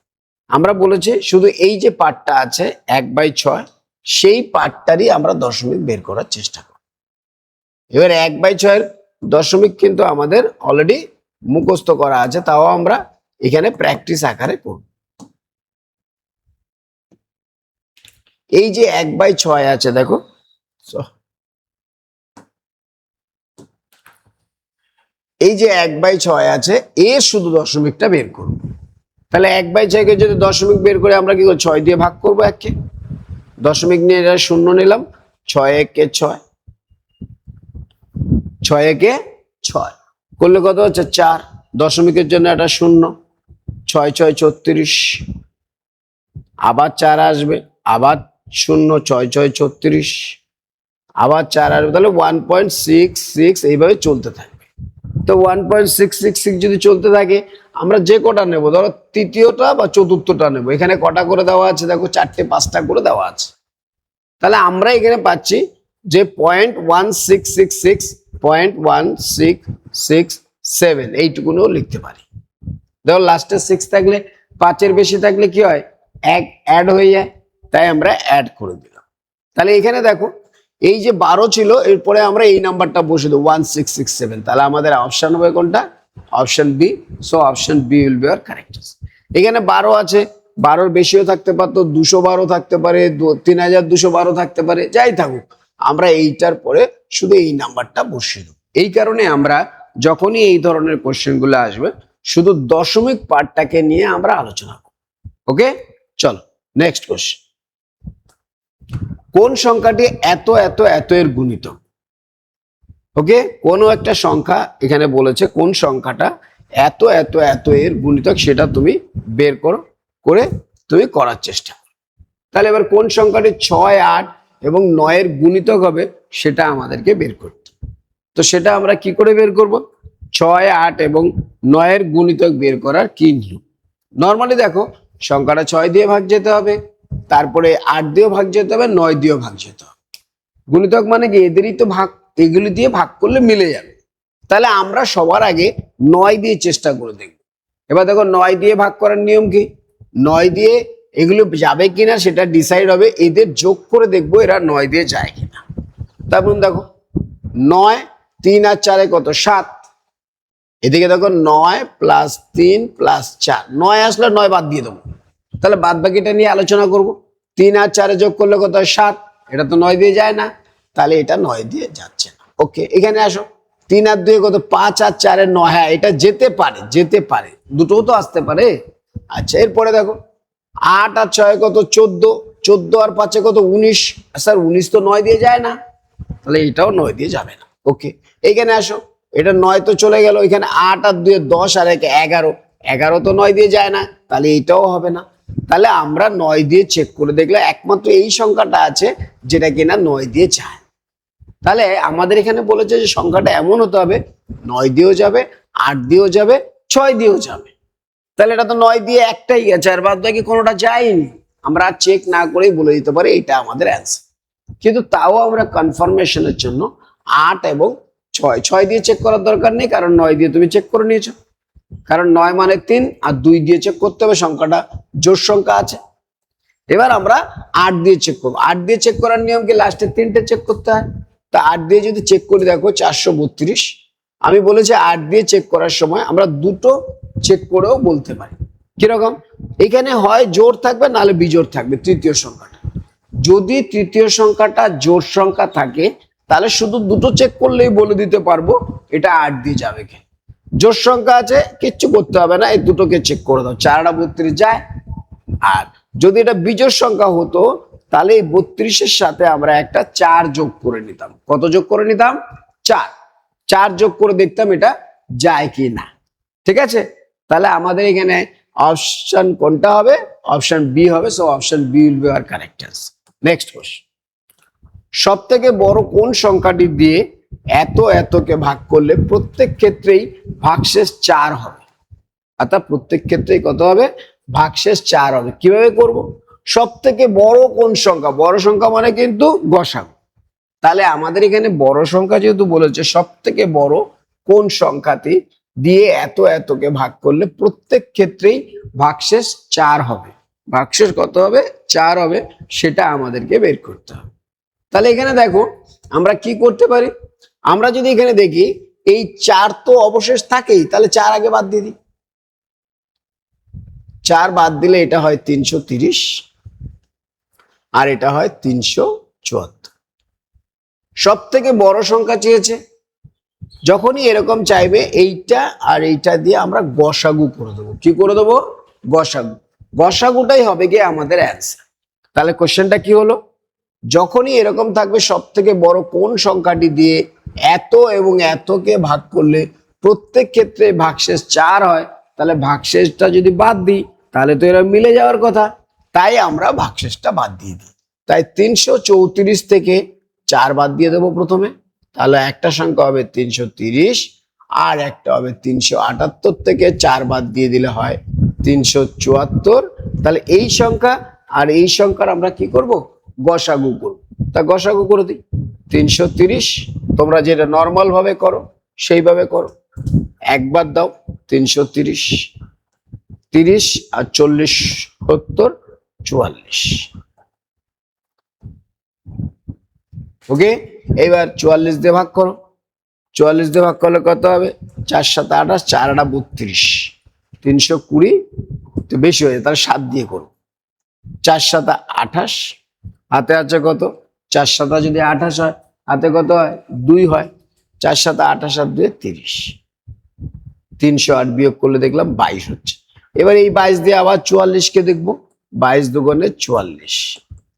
আমরা বলেছি শুধু এই যে পার্টটা আছে 1/6, সেই পার্টটারই আমরা দশমিক বের করার চেষ্টা করব। এবার 1/6 এর দশমিক কিন্তু আমাদের অলরেডি মুখস্থ করা আছে, তাও আমরা এখানে প্র্যাকটিস আকারে করব। এই যে 1/6 আছে, দেখো এই যে 1/6 আছে, এর শুধু দশমিকটা বের করব। তাহলে 1/6 কে যদি দশমিক বের করে আমরা কি করব? 6 দিয়ে ভাগ করব। 1 কে দশমিক নিয়ে এটা 0 নিলাম, 6 1 6, 6 1 6 করলে কত হচ্ছে? 4। দশমিকের জন্য একটা 0, 6 6 36, আবার 4 আসবে, আবার 0, 6 6 36, আবার 4 আসবে। তাহলে 1.66 এইভাবে চলতে থাকবে। তো 1.666 যদি চলতে থাকে, আমরা যে কটা নেব, ধরো তৃতীয়টা বা চতুর্থটা নেব। এখানে কটা করে দেওয়া আছে দেখো, 4টে 5টা করে দেওয়া আছে। তাহলে আমরা এখানে পাচ্ছি যে 0.1666, 0.1667 এইটুকুনও লিখতে পারি। দেখো লাস্টে 6 থাকলে, 5-এর বেশি থাকলে কি হয়, এক অ্যাড হয়ে যায়, তাই আমরা অ্যাড করে দিলাম। তাহলে এখানে দেখো এই যে 12 ছিল, এরপরে আমরা এই নাম্বারটা বসে দেবো 1667। তাহলে আমাদের অপশন হবে কোনটা, option B. So option B will be our correct. এখানে 12 আছে, 12-র বেশিও থাকতে পারতো, 212 থাকতে পারে, 3212 থাকতে পারে, যাই থাকুক, আমরা এইটার পরে শুধু এই নাম্বারটা বসিয়ে দেবো। এই কারণে আমরা যখনই এই ধরনের কোশ্চেন গুলো আসবে, শুধু দশমিক পার্টটাকে নিয়ে আমরা আলোচনা করব। ওকে, চলো নেক্সট কোশ্চেন। কোন সংখ্যাটি এত এত এত এর গুণিতক? ওকে, কোন একটা সংখ্যা এখানে বলেছে, কোন সংখ্যাটা এত এত এত এর গুণিতক সেটা তুমি বের করো, করে তুমি করার চেষ্টা করো। তাহলে এবার কোন সংখ্যাটি 6, 8 এবং 9-এর গুণিতক হবে সেটা আমাদেরকে বের করতে। তো সেটা আমরা কি করে বের করব? 6, 8 এবং 9-এর গুণিতক বের করার কি নিয়ম? নর্মালি দেখো, সংখ্যাটা 6 দিয়ে ভাগ যেতে হবে, তারপরে 8 দিয়েও ভাগ যেতে হবে, 9 দিয়েও ভাগ যেতে হবে। গুণিতক মানে কি, এদেরই তো ভাগ, এগুলি দিয়ে ভাগ করলে মিলে যাবে। তাহলে আমরা সবার আগে 9 দিয়ে চেষ্টা করে দেখব। এবার দেখো 9 দিয়ে ভাগ করার নিয়ম কি, 9 দিয়ে এগুলো যাবে কিনা সেটা ডিসাইড হবে, এদের যোগ করে দেখবো এরা 9 দিয়ে যায় কিনা। তারপর দেখো 9, 3 আর 4 কত, 7। এদিকে দেখো 9 + 3 + 4, 9 আসলে 9 বাদ দিয়ে দেবো। তাহলে বাদ বাকিটা নিয়ে আলোচনা করব। 3 আর 4 যোগ করলে কত হয়, 7। এটা তো 9 দিয়ে যায় না, তাহলে এটা 9 দিয়ে যাচ্ছে না। ওকে, এখানে আসো, 3 আর 2 কত, 5 আর 4 9। হ্যাঁ, এটা যেতে পারে, যেতে পারে, দুটোও তো আসতে পারে। আচ্ছা, এরপরে দেখো 8 আর 6 কত, 14, 14 আর 5 কত, 19। স্যার 19 তো 9 দিয়ে যায় না, তাহলে এটাও 9 দিয়ে যাবে না। ওকে, এইখানে আসো, এটা 9 তো চলে গেল, এখানে 8 আর 2 10 আর 1 11, 11 তো 9 দিয়ে যায় না, তাহলে এটাও হবে না। তাহলে আমরা 9 দিয়ে চেক করে দেখলে একমাত্র এই সংখ্যাটা আছে যেটা কিনা 9 দিয়ে যায়। তাহলে আমাদের এখানে বলেছে যে সংখ্যাটা এমন হতে হবে 9 দিয়েও যাবে, 8 দিয়েও যাবে, 6 দিয়েও যাবে। তাহলে এটা তো 9 দিয়ে একটাই গেছে, আর বাদ বাকি কোনোটা যায়নি। আমরা চেক না করেই বলে দিতে পারি এটা আমাদের অ্যান্সার। কিন্তু তাও আমরা কনফার্মেশনের জন্য 8 এবং 6 দিয়ে চেক করার দরকার নেই, কারণ 9 দিয়ে তুমি চেক করে নিয়েছো। কারণ 9 মানে 3, আর 2 দিয়ে চেক করতে হবে, সংখ্যাটা জোড় সংখ্যা আছে। এবার আমরা 8 দিয়ে চেক করবো। 8 দিয়ে চেক করার নিয়ম কি, লাস্টে 3টে চেক করতে হয়। তা 8 দিয়ে যদি চেক করি দেখো 432। আমি বলেছি 8 দিয়ে চেক করার সময় আমরা দুটো চেক করেও বলতে পারি। কিরকম, এখানে হয় জোড় থাকবে, নাহলে বিজোড় থাকবে তৃতীয় সংখ্যাটা। যদি তৃতীয় সংখ্যাটা জোড় সংখ্যা থাকে, তাহলে শুধু দুটো চেক করলেই বলে দিতে পারবো এটা 8 দিয়ে যাবে কি। জোড় সংখ্যা আছে, কিচ্ছু করতে হবে না, এই দুটোকে চেক করে দাও, 4 আর 32 যায়। আর যদি এটা বিজোড় সংখ্যা হতো, তাহলে এই 32-এর সাথে আমরা একটা 4 যোগ করে নিতাম। কত যোগ করে নিতাম, 4। 4 যোগ করে দেখতাম এটা যায় কি না। ঠিক আছে, তাহলে আমাদের এখানে অপশন কোনটা হবে, অপশন বি হবে। So option B will be our correct answer. Next question, সব থেকে বড় কোন সংখ্যাটি দিয়ে এত এতকে ভাগ করলে প্রত্যেক ক্ষেত্রেই ভাগশেষ 4 হবে? অর্থাৎ প্রত্যেক ক্ষেত্রেই কত হবে, ভাগশেষ 4 হবে। কিভাবে করব, সব থেকে বড় কোন সংখ্যা, বড় সংখ্যা মানে কিন্তু গসাগু। তাহলে আমাদের এখানে বড় সংখ্যা যেহেতু বলেছে, সব থেকে বড় কোন সংখ্যাটি দিয়ে এত এতকে ভাগ করলে প্রত্যেক ক্ষেত্রেই ভাগশেষ 4 হবে, ভাগশেষ কত হবে, 4 হবে, সেটা আমাদেরকে বের করতে হবে। তাহলে এখানে দেখো আমরা কি করতে পারি, আমরা যদি এখানে দেখি এই 4 তো অবশেষ থাকেই, তাহলে 4 আগে বাদ দিয়ে দিই। 4 বাদ দিলে এটা হয় 330, আর এটা হয় 374। সব থেকে বড় সংখ্যা চেয়েছে, যখনই এরকম চাইবে এইটা আর এইটা দিয়ে আমরা গসাগু করে দেবো। কি করে দেবো, গসাগু। গসাগুটাই হবে গিয়ে আমাদের অ্যান্সার। তাহলে কোশ্চেনটা কি হলো, যখনই এরকম থাকবে সব থেকে বড় কোন সংখ্যাটি দিয়ে এত এবং এতকে ভাগ করলে প্রত্যেক ক্ষেত্রে ভাগশেষ 4 হয়, তাহলে ভাগশেষটা যদি বাদ দিই তাহলে তো এরা মিলে যাওয়ার কথা, তাই আমরা ভাগশেষটা বাদ দিয়ে দিই। তাই 334 থেকে 4 বাদ দিয়ে দেবো প্রথমে, তাহলে একটা সংখ্যা হবে 330, আর একটা হবে 378 থেকে 4 বাদ দিয়ে দিলে হয় 374। তাহলে এই সংখ্যা আর এই সংখ্যার আমরা কি করব, গসাগু করব। তা গসাগু করে দিই 330, তোমরা যেটা নর্মাল ভাবে করো সেইভাবে করো, একবার দাও 330, 30 আর 40 70 44। ওকে, এবার 44 দিয়ে ভাগ করো, 44 দিয়ে ভাগ করলে কত হবে, 4 7 28, 4 8 32, 320 তো বেশি হয়ে যায়, তাহলে 7 দিয়ে করো, 4 7 28, হাতে আছে কত, 4 7 যদি 28 হয় হাতে কত হয় 2 হয়, 4 7 28 আর 2 30, 308 বিয়োগ করলে দেখলাম 22 হচ্ছে। এবার এই 22 দিয়ে আবার 44 কে দেখবো, 22 দুগুণে 44,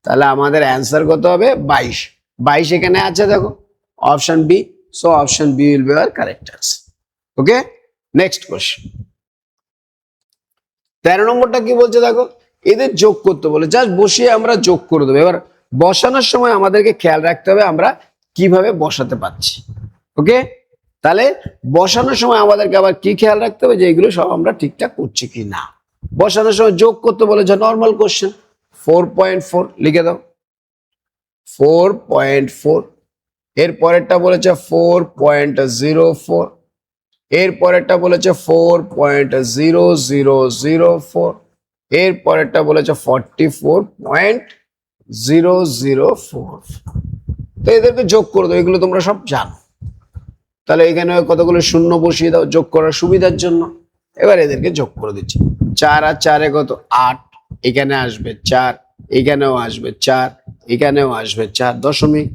তাহলে আমাদের অ্যান্সার কত হবে 22। 22 এখানে আছে দেখো, option B, so option B will be our correct answer. Okay, next question 13 নম্বরটা কি বলছে দেখো, এদের যোগ করতে বলে, জাস্ট বসিয়ে আমরা যোগ করে দেবো। এবার বসানোর সময় আমাদেরকে খেয়াল রাখতে হবে আমরা কিভাবে বসাতে পারছি। ওকে, তাহলে বসানোর সময় আমাদেরকে আবার কি খেয়াল রাখতে হবে যে এগুলো সব আমরা ঠিকঠাক করছি কি না। বসানোর সময় যোগ করতে বলেছে, নর্মাল কোশ্চেন 4.4 লিখে দাও, 4.4, এর পরেরটা বলেছে 4.04, এর পরেরটা বলেছে 4.0004, এর পরেরটা বলেছে 44.004। তো এদেরকে যোগ করে দাও, এগুলো তোমরা সব জানো। তাহলে এখানে কতগুলো শূন্য বসিয়ে দাও যোগ করার সুবিধার জন্য। এবার এদেরকে যোগ করে দিচ্ছি, 4 আর 4 কত 8, এখানে আসবে 4, এখানেও আসবে 4, এখানেও আসবে 4 দশমিক,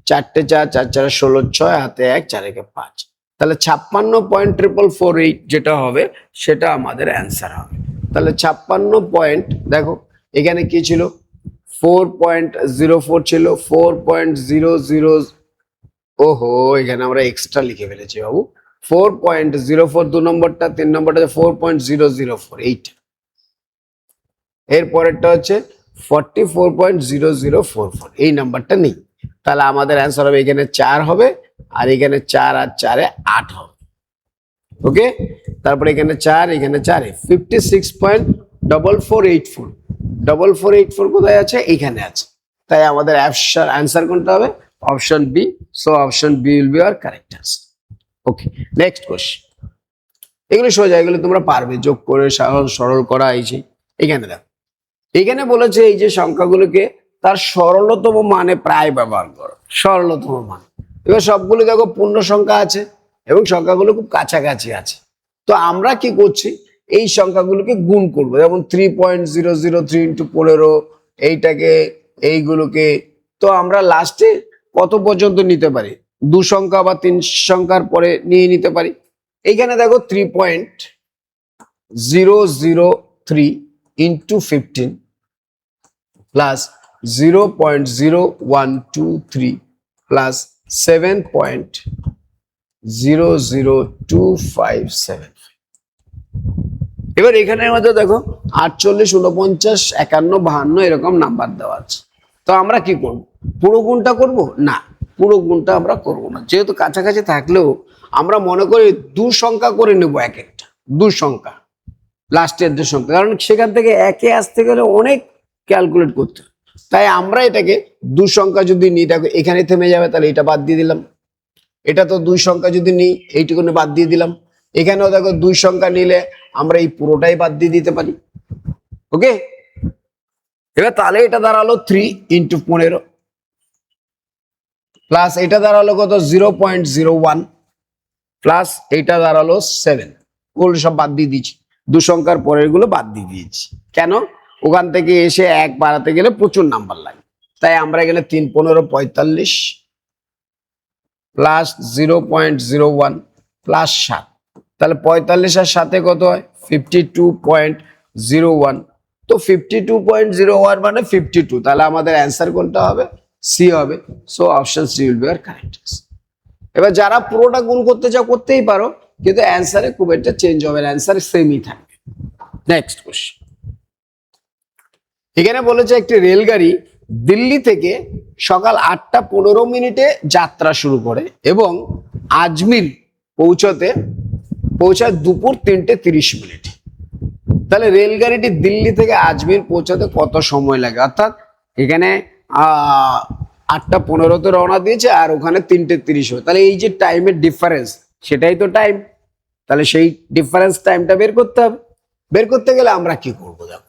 4 4 4 4 16 6, হাতে 1, 4 5, তাহলে 56.448 যেটা হবে সেটা আমাদের অ্যান্সার হবে। তাহলে 56 পয়েন্ট, দেখো এখানে কি ছিল 4.04 ছিল, 4.00, ওহো এখানে আমরা এক্সট্রা লিখে ফেলেছি বাবু, 4.04 2 নম্বরটা, 3 নম্বরটা 4.004 এইটা, এর পরেরটা হচ্ছে 44.0044, এই নাম্বারটা নেই। তাহলে আমাদের অ্যান্সার হবে এখানে 4 হবে, আর এখানে 4 আর 4 8 হবে। ওকে, তারপরে এখানে 4, এখানে 4, 56.4484, 4484 কোথায় আছে, এখানে আছে। তাই আমাদের অ্যান্সার কোনটা হবে, option B, so option B will be our correct answer. Okay, next question, এগুলো সোজা, এগুলো তোমরা পারবে যোগ করে সরল করা। এই যে এখানে দেখো, এখানে বলেছে এই যে সংখ্যাগুলোকে তার সরলতম মানে প্রায় ব্যবহার করো, সরলতম মান। এবার সবগুলো দেখো পূর্ণ সংখ্যা আছে এবং সংখ্যাগুলো খুব কাছাকাছি আছে। তো আমরা কি করছি, এই সংখ্যাগুলোকে গুণ করবো, যেমন 3.003 ইন্টু 15, এইটাকে এইগুলোকে। তো আমরা লাস্টে কত পর্যন্ত নিতে পারি, 2 সংখ্যা বা 3 সংখ্যার পরে নিয়ে নিতে পারি। এইখানে দেখো 3.003 ইন্টু 15 প্লাস 0.0123 প্লাস 7.00257। এবার এখানের মধ্যে দেখো 48 49 51 52 এরকম নাম্বার দেওয়া আছে। তো আমরা কি করব, পুরো গুণটা করব না, পুরো গুণটা আমরা করব না, যেহেতু কাছাকাছি থাকলেও আমরা মনে করি 2 সংখ্যা করে নেব, এক একটা 2 সংখ্যা লাস্টের 2 সংখ্যা, কারণ সেখান থেকে একে আসতে গেলে অনেক ক্যালকুলেট করতে হয়। তাই আমরা এটাকে 2 সংখ্যা যদি নিই, দেখো এখানে থেমে যাবে, তাহলে এটা বাদ দিয়ে দিলাম। এটা তো 2 সংখ্যা যদি নিই, এইটুকুনি বাদ দিয়ে দিলাম। এখানেও দেখো 2 সংখ্যা নিলে আমরা এই পুরোটাই বাদ দিয়ে দিতে পারি। ওকে, এবার তাহলে এটা দাঁড়ালো 3 ইন্টু 15 প্লাস এটা দাঁড়ালো কত 0.01 প্লাস এটা দাঁড়ালো 7, ওগুলো সব বাদ দিয়ে দিচ্ছি, 2 সংখ্যার পরের গুলো বাদ দিয়ে দিয়েছি। কেন, ওখান থেকে এসে 1 বাড়াতে গেলে প্রচুর নাম্বার লাগে, তাই আমরা এখানে 3 15 45 প্লাস 0.01 প্লাস 7, তাহলে 45 আর 7 কত হয় 52.01। তো 52.01 মানে 52, তাহলে আমাদের অ্যান্সার কোনটা হবে, সি হবে। So option C will be our correct answer. এবার যারা পুরোটা গুণ করতে চাও করতেই পারো, কিন্তু অ্যান্সারে খুব একটা চেঞ্জ হবে না, অ্যান্সার সেমই থাকবে। নেক্সট কোশ্চেন, এখানে বলেছে একটি রেলগাড়ি দিল্লি থেকে সকাল 8টা 15 মিনিটে যাত্রা শুরু করে এবং আজমির পৌঁছায় দুপুর 3:30। তাহলে রেলগাড়িটি দিল্লি থেকে আজমির পৌঁছাতে কত সময় লাগে? অর্থাৎ এখানে 8:15-তে রওনা দিয়েছে আর ওখানে 3:30 হয়, তাহলে এই যে টাইমের ডিফারেন্স সেটাই তো টাইম। তাহলে সেই ডিফারেন্স টাইমটা বের করতে হবে। বের করতে গেলে আমরা কি করবো? দেখো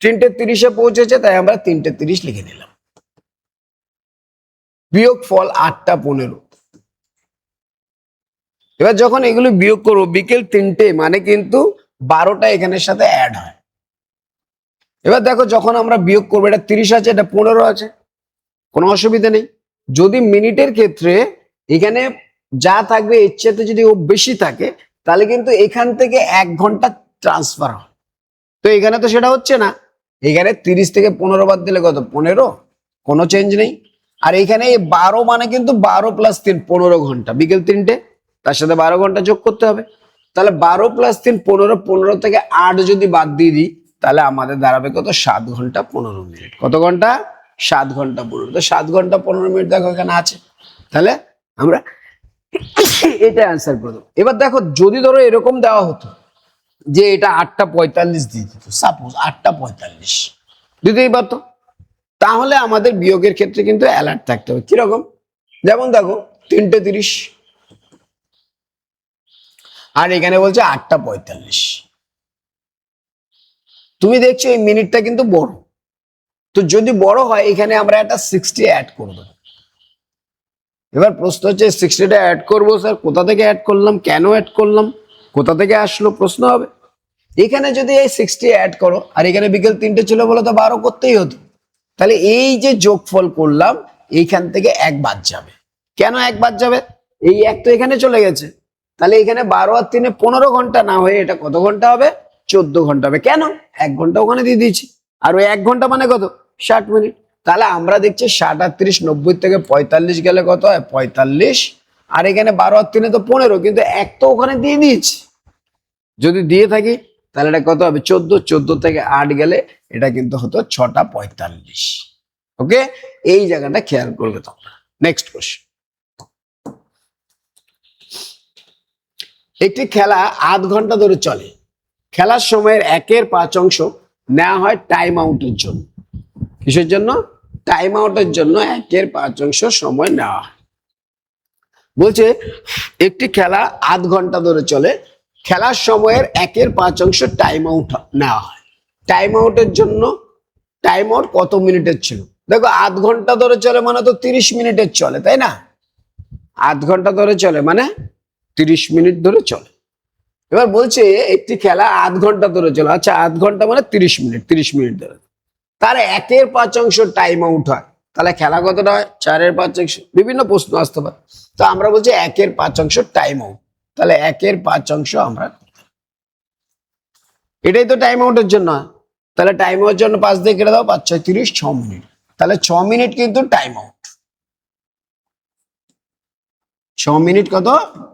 3:30-এ পৌঁছেছে, তাই আমরা 3:30 লিখে নিলাম। বিয়োগ ফল 8:15। এবার যখন এগুলো বিয়োগ করবো বিকেল 3টে মানে কিন্তু 12টা এখানের সাথে অ্যাড হয়। এবার দেখো যখন আমরা বিয়োগ করবো, এটা 30 আছে, এটা 15 আছে, কোনো অসুবিধা নেই। যদি মিনিটের ক্ষেত্রে এখানে যা থাকবে এর চেয়ে যদি ও বেশি থাকে, তাহলে কিন্তু এখান থেকে 1 ঘন্টা ট্রান্সফার হয়। তো এখানে তো সেটা হচ্ছে না, এখানে 30 থেকে 15 বাদ দিলে কত? 15, কোনো চেঞ্জ নেই। আর এখানে 12 মানে কিন্তু 12 + 3 15 ঘন্টা, বিকেল 3টে, তার সাথে 12 ঘন্টা যোগ করতে হবে। তাহলে 12 + 3 15, 15 থেকে 8 যদি বাদ দিয়ে দিই, তাহলে আমাদের দাঁড়াবে কত? 7 ঘন্টা 15 মিনিট। কত ঘন্টা? 7 ঘন্টা 15। তো 7 ঘন্টা 15 মিনিট দেখো এখানে আছে, তাহলে আমরা এটা অ্যান্সার করে দেবো। এবার দেখো যদি ধরো এরকম দেওয়া হতো যে এটা 8:45 দিয়ে দিত, সাপোজ 8:45 দিতেই পারতো, তাহলে আমাদের বিয়োগের ক্ষেত্রে কিন্তু অ্যালার্ট থাকতে হবে। কিরকম? যেমন দেখো 3:30 আর এখানে বলছে 8:45। তুমি দেখছো এই মিনিটটা কিন্তু বড়, তো যদি বড় হয় এখানে আমরা একটা 60 অ্যাড করব। এবার প্রশ্ন হচ্ছে 60টা অ্যাড করবো স্যার, কোথা থেকে অ্যাড করলাম, কেন অ্যাড করলাম, কোথা থেকে আসলো, প্রশ্ন হবে। এখানে যদি এই 60 অ্যাড করো আর এখানে বিকেল 3টে ছিল বলে তো 12 করতেই হতো, তাহলে এই যে যোগফল করলাম এইখান থেকে 1 বাদ যাবে। কেন 1 বাদ যাবে? এই 1 তো এখানে চলে গেছে, তাহলে এখানে 12 আর 3 15 ঘন্টা না হয়ে এটা কত ঘন্টা হবে? 14 ঘন্টা হবে। কেন? 1 ঘন্টা ওখানে দিয়ে দিয়েছি, আর ওই 1 ঘন্টা মানে কত? 60 মিনিট। তাহলে আমরা দেখছি 60 আর 30 90 থেকে 45 গেলে কত হয়? 45। আর এখানে 12 আর 3 তো 15, কিন্তু 1 তো ওখানে দিয়ে দিয়েছি। যদি দিয়ে থাকি তাহলে এটা কত হবে? 14। 14 থেকে 8 গেলে এটা কিন্তু হতো 6:45। ওকে, এই জায়গাটা খেয়াল করবে তোমরা। Next question. একটি খেলা আধ ঘন্টা ধরে চলে। খেলার সময়ের 1/5 নেওয়া হয় টাইম আউটের জন্য। কিসের জন্য? টাইম আউটের জন্য 1/5 সময় নেওয়া হয়। বলছে একটি খেলা আধ ঘন্টা ধরে চলে, খেলার সময়ের 1/5 টাইম আউট নেওয়া হয়। টাইম আউটের জন্য টাইম আউট কত মিনিটের ছিল? দেখো আধ ঘন্টা ধরে চলে মানে তো 30 মিনিটের চলে, তাই না? আধ ঘন্টা ধরে চলে মানে 30 মিনিট ধরে চলে। এবার বলছে একটি খেলা আধ ঘন্টা ধরে চলে। আচ্ছা, আধ ঘন্টা মানে 30 মিনিট, 30 মিনিট ধরে, তার 1/5 টাইম আউট হয়, তাহলে খেলা কতটা হয়? 4/5। বিভিন্ন প্রশ্ন আসতে পারে, তো আমরা বলছি 1/5 টাইম আউট, তাহলে 1/5 আমরা, এটাই তো টাইম আউটের জন্য। তাহলে টাইম আউটের জন্য 5 দিয়ে কেটে দাও, 5 × 6 = 30, 6 মিনিট। তাহলে 6 মিনিট কিন্তু টাইম আউট। 6 মিনিট কত?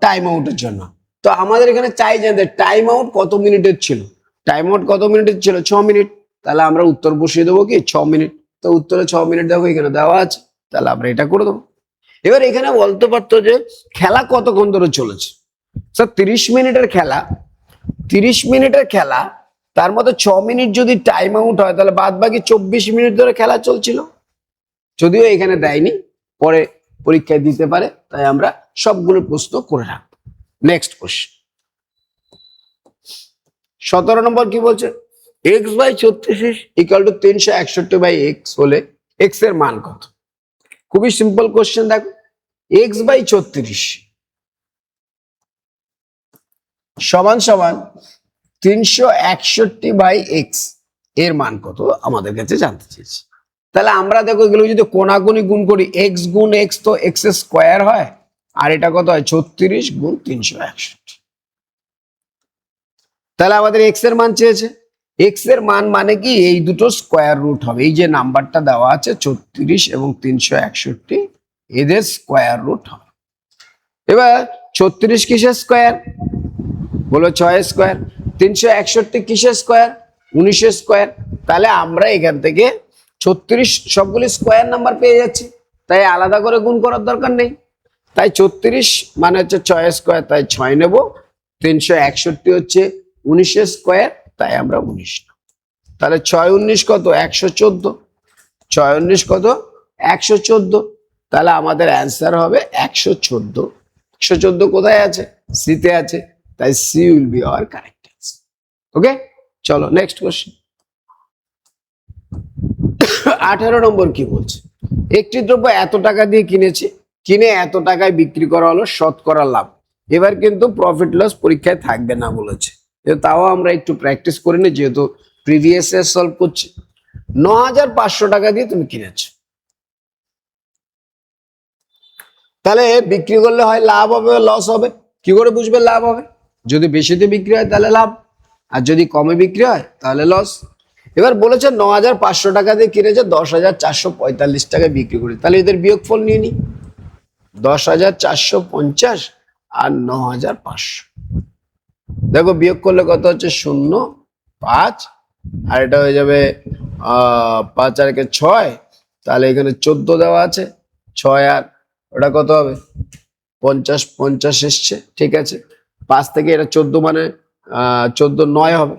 টাইম আউটের জন্য। তো আমাদের এখানে চাই জানতে টাইম আউট কত মিনিটের ছিল। টাইম আউট কত মিনিটের ছিল? 6 মিনিট। তাহলে আমরা উত্তর বসিয়ে দেবো কি? 6 মিনিট। তো উত্তরে 6 মিনিট দেখো এখানে দেওয়া আছে, তাহলে আমরা এটা করে দেবো। এবার এখানে বলতে পারতো যে খেলা কতক্ষণ ধরে চলেছে। স্যার 30 মিনিটের খেলা, 30 মিনিটের খেলা, তার মধ্যে 6 মিনিট যদি টাইম আউট হয়, তাহলে বাদ বাকি 24 মিনিট ধরে খেলা চলছিল। যদিও এখানে দেয়নি, পরে পরীক্ষায় দিতে পারে, তাই আমরা সবগুলো প্রশ্ন করে রাখবো। নেক্সট কোশ্চেন 17 নম্বর কি বলছে? x/34 = 361/x হলে x এর মান কত? খুবই সিম্পল কোশ্চেন। দেখো x/34 সমান সমান 361/x এর মান কত আমাদের কাছে জানতে চেয়েছে। তাহলে আমরা দেখো এগুলো যদি কোনাকুনি গুণ করি, x গুণ x তো x স্কোয়ার হয়, আর এটা কত হয়? 36 গুণ 361। তাহলে আমাদের x এর মান চেয়েছে। x এর মান মানে কি? এই দুটো স্কোয়ার রুট হবে। এই যে নাম্বারটা দেওয়া আছে 36 এবং 361, এদের স্কোয়ার রুট হবে। এবার 36 কিসের স্কোয়ার? বলো 6 স্কোয়ার। 361 কিসের স্কোয়ার? 19 স্কোয়ার। তাহলে আমরা এখান থেকে 36 সবগুলি স্কোয়ার নাম্বার পেয়ে যাচ্ছি, তাই আলাদা করে গুণ করার দরকার নেই। তাই 34 মানে হচ্ছে 6 স্কোয়ার, তাই 6 নেব। 361 হচ্ছে 19 স্কোয়ার, তাই আমরা 19 নেব। তাহলে 6 19 কত? 114। 6 19 কত? 114। তাহলে আমাদের অ্যান্সার হবে 114। 114 কোথায় আছে? সিতে আছে, তাই C will be our correct answer. Okay, চলো নেক্সট কোশ্চেন। 18 নম্বর কি বলছে? একটি দ্রব্য এত টাকা দিয়ে কিনেছি, কিনে এত টাকায় বিক্রি করা হলো, শতকরা লাভ। এবার কিন্তু প্রফিট লস পরীক্ষায় থাকবে না বলেছে, তাও আমরা একটু প্র্যাকটিস করে নিই, যেহেতু প্রিভিয়াস ইয়ার সলভ করছি। 9500 টাকা দিয়ে তুমি কিনেছো, তাহলে বিক্রি করলে হয় লাভ হবে লস হবে? কি করে বুঝবে লাভ হবে? যদি বেশিতে বিক্রি হয় তাহলে লাভ, আর যদি কমে বিক্রি হয় তাহলে লস। এবার বলেছে 9500 টাকা দিয়ে কিনেছে, 10,445 টাকায় বিক্রি করে, তাহলে এদের বিয়োগফল নিয়ে নি। 10,450 আর 9,500, দেখো বিয়োগ করলে কত হচ্ছে? 0, 5, আর এটা হয়ে যাবে 5 আর 6, তাহলে এখানে 14 দেওয়া আছে, 6 আর ওটা কত হবে? 50, 50 এসছে, ঠিক আছে। 5 থেকে এটা 14 মানে 14 9 হবে,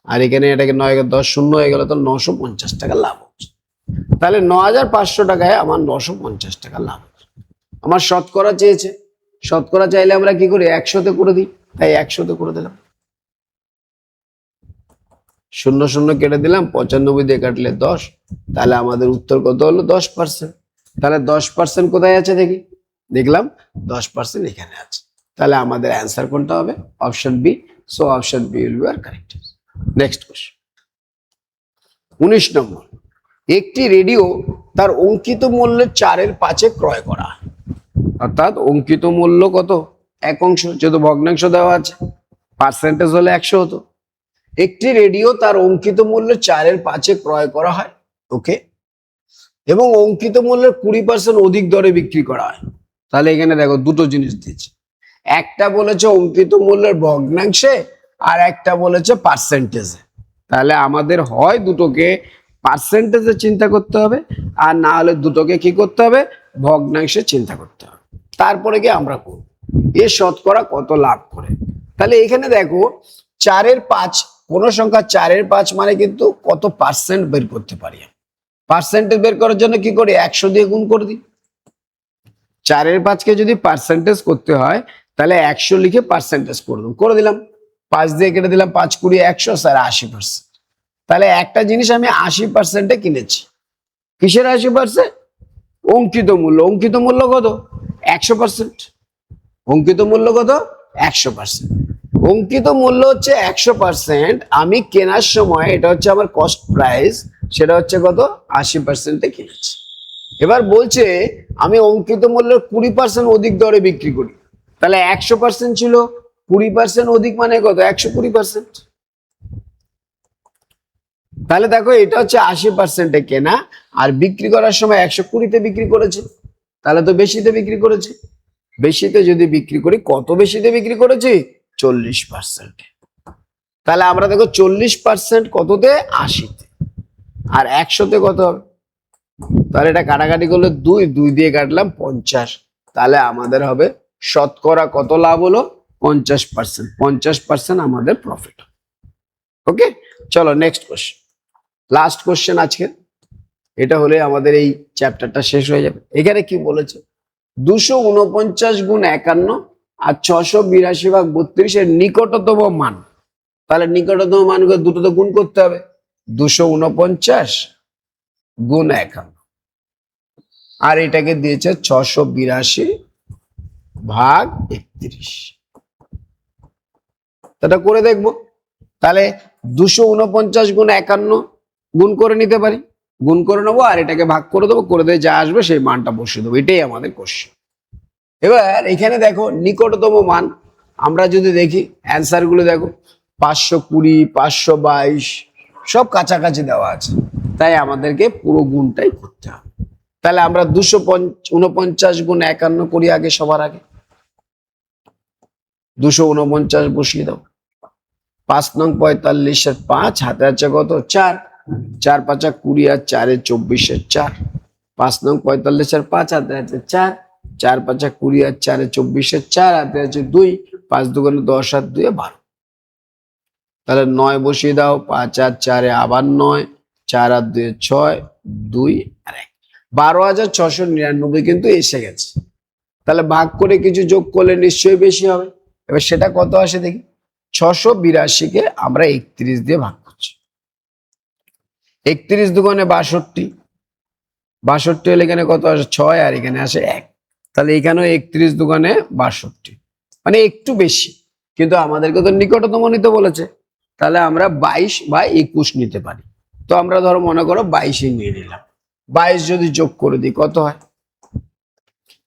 আর এখানে এটাকে 9 10 0 হয়ে গেল, তো 950 টাকা লাভ হচ্ছে। তাহলে 9500 টাকায় আমার 950 টাকা লাভ হচ্ছে। আমার শতকরা চেয়েছে, শতকরা চাইলে আমরা কি করি? 100তে করে দিই, তাই 100তে করে দিলাম। 0 0 কেটে দিলাম, 95 দিয়ে কাটলে 10, তাহলে আমাদের উত্তর কত হলো? 10%। তাহলে 10% কোথায় আছে দেখি? দেখলাম 10% এখানে আছে, তাহলে আমাদের অ্যান্সার কোনটা হবে? Option B. So option B will be our correct. Next question, 19 number. একটি রেডিও তার অঙ্কিত মূল্যের 4/5 ক্রয় করা, অর্থাৎ অঙ্কিত মূল্য কত? 1 অংশ, যেহেতু ভগ্নাংশ দেওয়া আছে, পার্সেন্টেজ হলে 100 হতো। একটি রেডিও তার অঙ্কিত মূল্যের 4/5 ক্রয় করা হয়, ওকে, এবং অঙ্কিত মূল্যের 20% অধিক দরে বিক্রি করা হয়। তাহলে এখানে দেখো দুটো জিনিস দিয়েছে, একটা বলেছে অঙ্কিত মূল্যের ভগ্নাংশে, আর একটা বলেছে পার্সেন্টেজে। তাহলে আমাদের হয় দুটোকে পার্সেন্টেজে চিন্তা করতে হবে, আর না হলে দুটোকে কি করতে হবে? ভগ্নাংশে চিন্তা করতে হবে, তারপরে কি আমরা করব এ শতকরা কত লাভ করে। তাহলে এখানে দেখো 4/5, কোন সংখ্যা 4/5 মানে কিন্তু কত পার্সেন্ট বের করতে পারি। পার্সেন্টেজ বের করার জন্য কি করি? 100 দিয়ে গুণ করে দিই। 4/5কে যদি পার্সেন্টেজ করতে হয় তাহলে 100 লিখে পার্সেন্টেজ করে দিলাম। 5 দিয়ে কেটে দিলাম, 5 20 100, স্যার 80%। তাহলে একটা জিনিস আমি 80%-এ কিনেছি। কিসের 80%? অঙ্কিত মূল্য। অঙ্কিত মূল্য কত? 100%। অঙ্কিত মূল্য কত? 100%। অঙ্কিত মূল্য হচ্ছে 100%, আমি কেনার সময়, এটা হচ্ছে আমার কস্ট প্রাইস, সেটা হচ্ছে কত? 80%-এ কিনেছি। এবার বলছে আমি অঙ্কিত মূল্যের 20% অধিক দরে বিক্রি করি, তাহলে 100% ছিল, 20% অধিক মানে কত? 120%। তাহলে দেখো এটা হচ্ছে 80%-এ কেনা, আর বিক্রি করার সময় 120-তে বিক্রি করেছে, তাহলে তো বেশিতে বিক্রি করেছে। বেশিতে যদি বিক্রি করি, কত বেশিতে বিক্রি করেছি? 40%। তাহলে আমরা দেখো 40% কততে? 80-তে, আর 100-তে কত হবে? তাহলে এটা কাটাকাটি করলে 2 দিয়ে কাটলাম 50, তাহলে আমাদের হবে শতকরা কত লাভ হলো? 50%। 50% আমাদের প্রফিট। ওকে, চলো নেক্সট কোশ্চেন, লাস্ট কোশ্চেন আজকে, এটা হলে আমাদের এই চ্যাপ্টারটা শেষ হয়ে যাবে। এখানে কি বলেছে? 249 গুণ 51 আর 682/32 এর নিকটতম মান। তাহলে নিকটতম মানকে দুটোতে গুণ করতে হবে, 249 গুণ 51, আর এটাকে দিয়েছে 682/32। এটা করে দেখবো। তাহলে 249 গুণ 51 গুণ করে নিতে পারি, গুণ করে নেবো, আর এটাকে ভাগ করে দেবো, করে দিয়ে যা আসবে সেই মানটা বসিয়ে দেবো। এটাই আমাদের কোশ্চেন। এবার এখানে দেখো নিকটতম মান, আমরা যদি দেখি অ্যান্সার গুলো দেখো 520, 522 সব কাছাকাছি দেওয়া আছে, তাই আমাদেরকে পুরো গুণটাই করতে হবে। তাহলে আমরা 249 গুণ 51 করি আগে, সবার আগে 249 বসিয়ে দাও। 5 নং 45 আর 5 হাতে আছে কত? 4, 4 5 20 আর 4 24 4। 5 নং 45 আর 5 হাতে আছে 4, 4 5 20 আর 4 24 4 হাতে আছে 2, 5 দুগুণে 10 আর 2 12। তাহলে 9 বসিয়ে দাও, 5 আর 4 আবার 9, 4 আর 2 6, 2 আর 1, 12,699 কিন্তু এসে গেছে। তাহলে ভাগ করে কিছু যোগ করলে নিশ্চয়ই বেশি হবে। এবার সেটা কত আসে দেখি। 682 কে আমরা 31 দিয়ে ভাগ করছি। 31 দুগুণে 62, 62 হলে এখানে কত আসে 6 আর এখানে আসে 1। তাহলে এখানেও 31 দুগুণে 62, মানে একটু বেশি, কিন্তু আমাদেরকে তো নিকটতম নিতে বলেছে। তাহলে আমরা 22 বা 21 নিতে পারি। তো আমরা ধরো মনে করো 22 নিয়ে নিলাম। 22 যদি যোগ করে দিই কত হয়,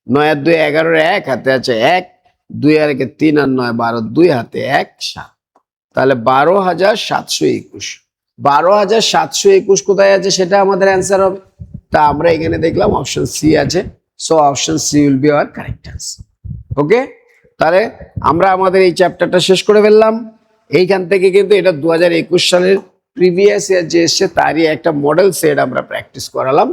9 আর 2 11, 1 হাতে আছে 1, 2 আর 1 3 আর 9 12, 2 হাতে 1 7। তাহলে 12,721। 12,721 কোথায় আছে সেটা আমাদের অ্যান্সার হবে। তা আমরা এখানে দেখলাম অপশন সি আছে। So option C will be our correct answer. Okay, তাহলে আমরা আমাদের এই চ্যাপ্টারটা শেষ করে ফেললাম। এইখান থেকে কিন্তু এটা 2021 সালের প্রিভিয়াস ইয়ার যে এসছে তারই একটা মডেল সেট আমরা প্র্যাকটিস করালাম।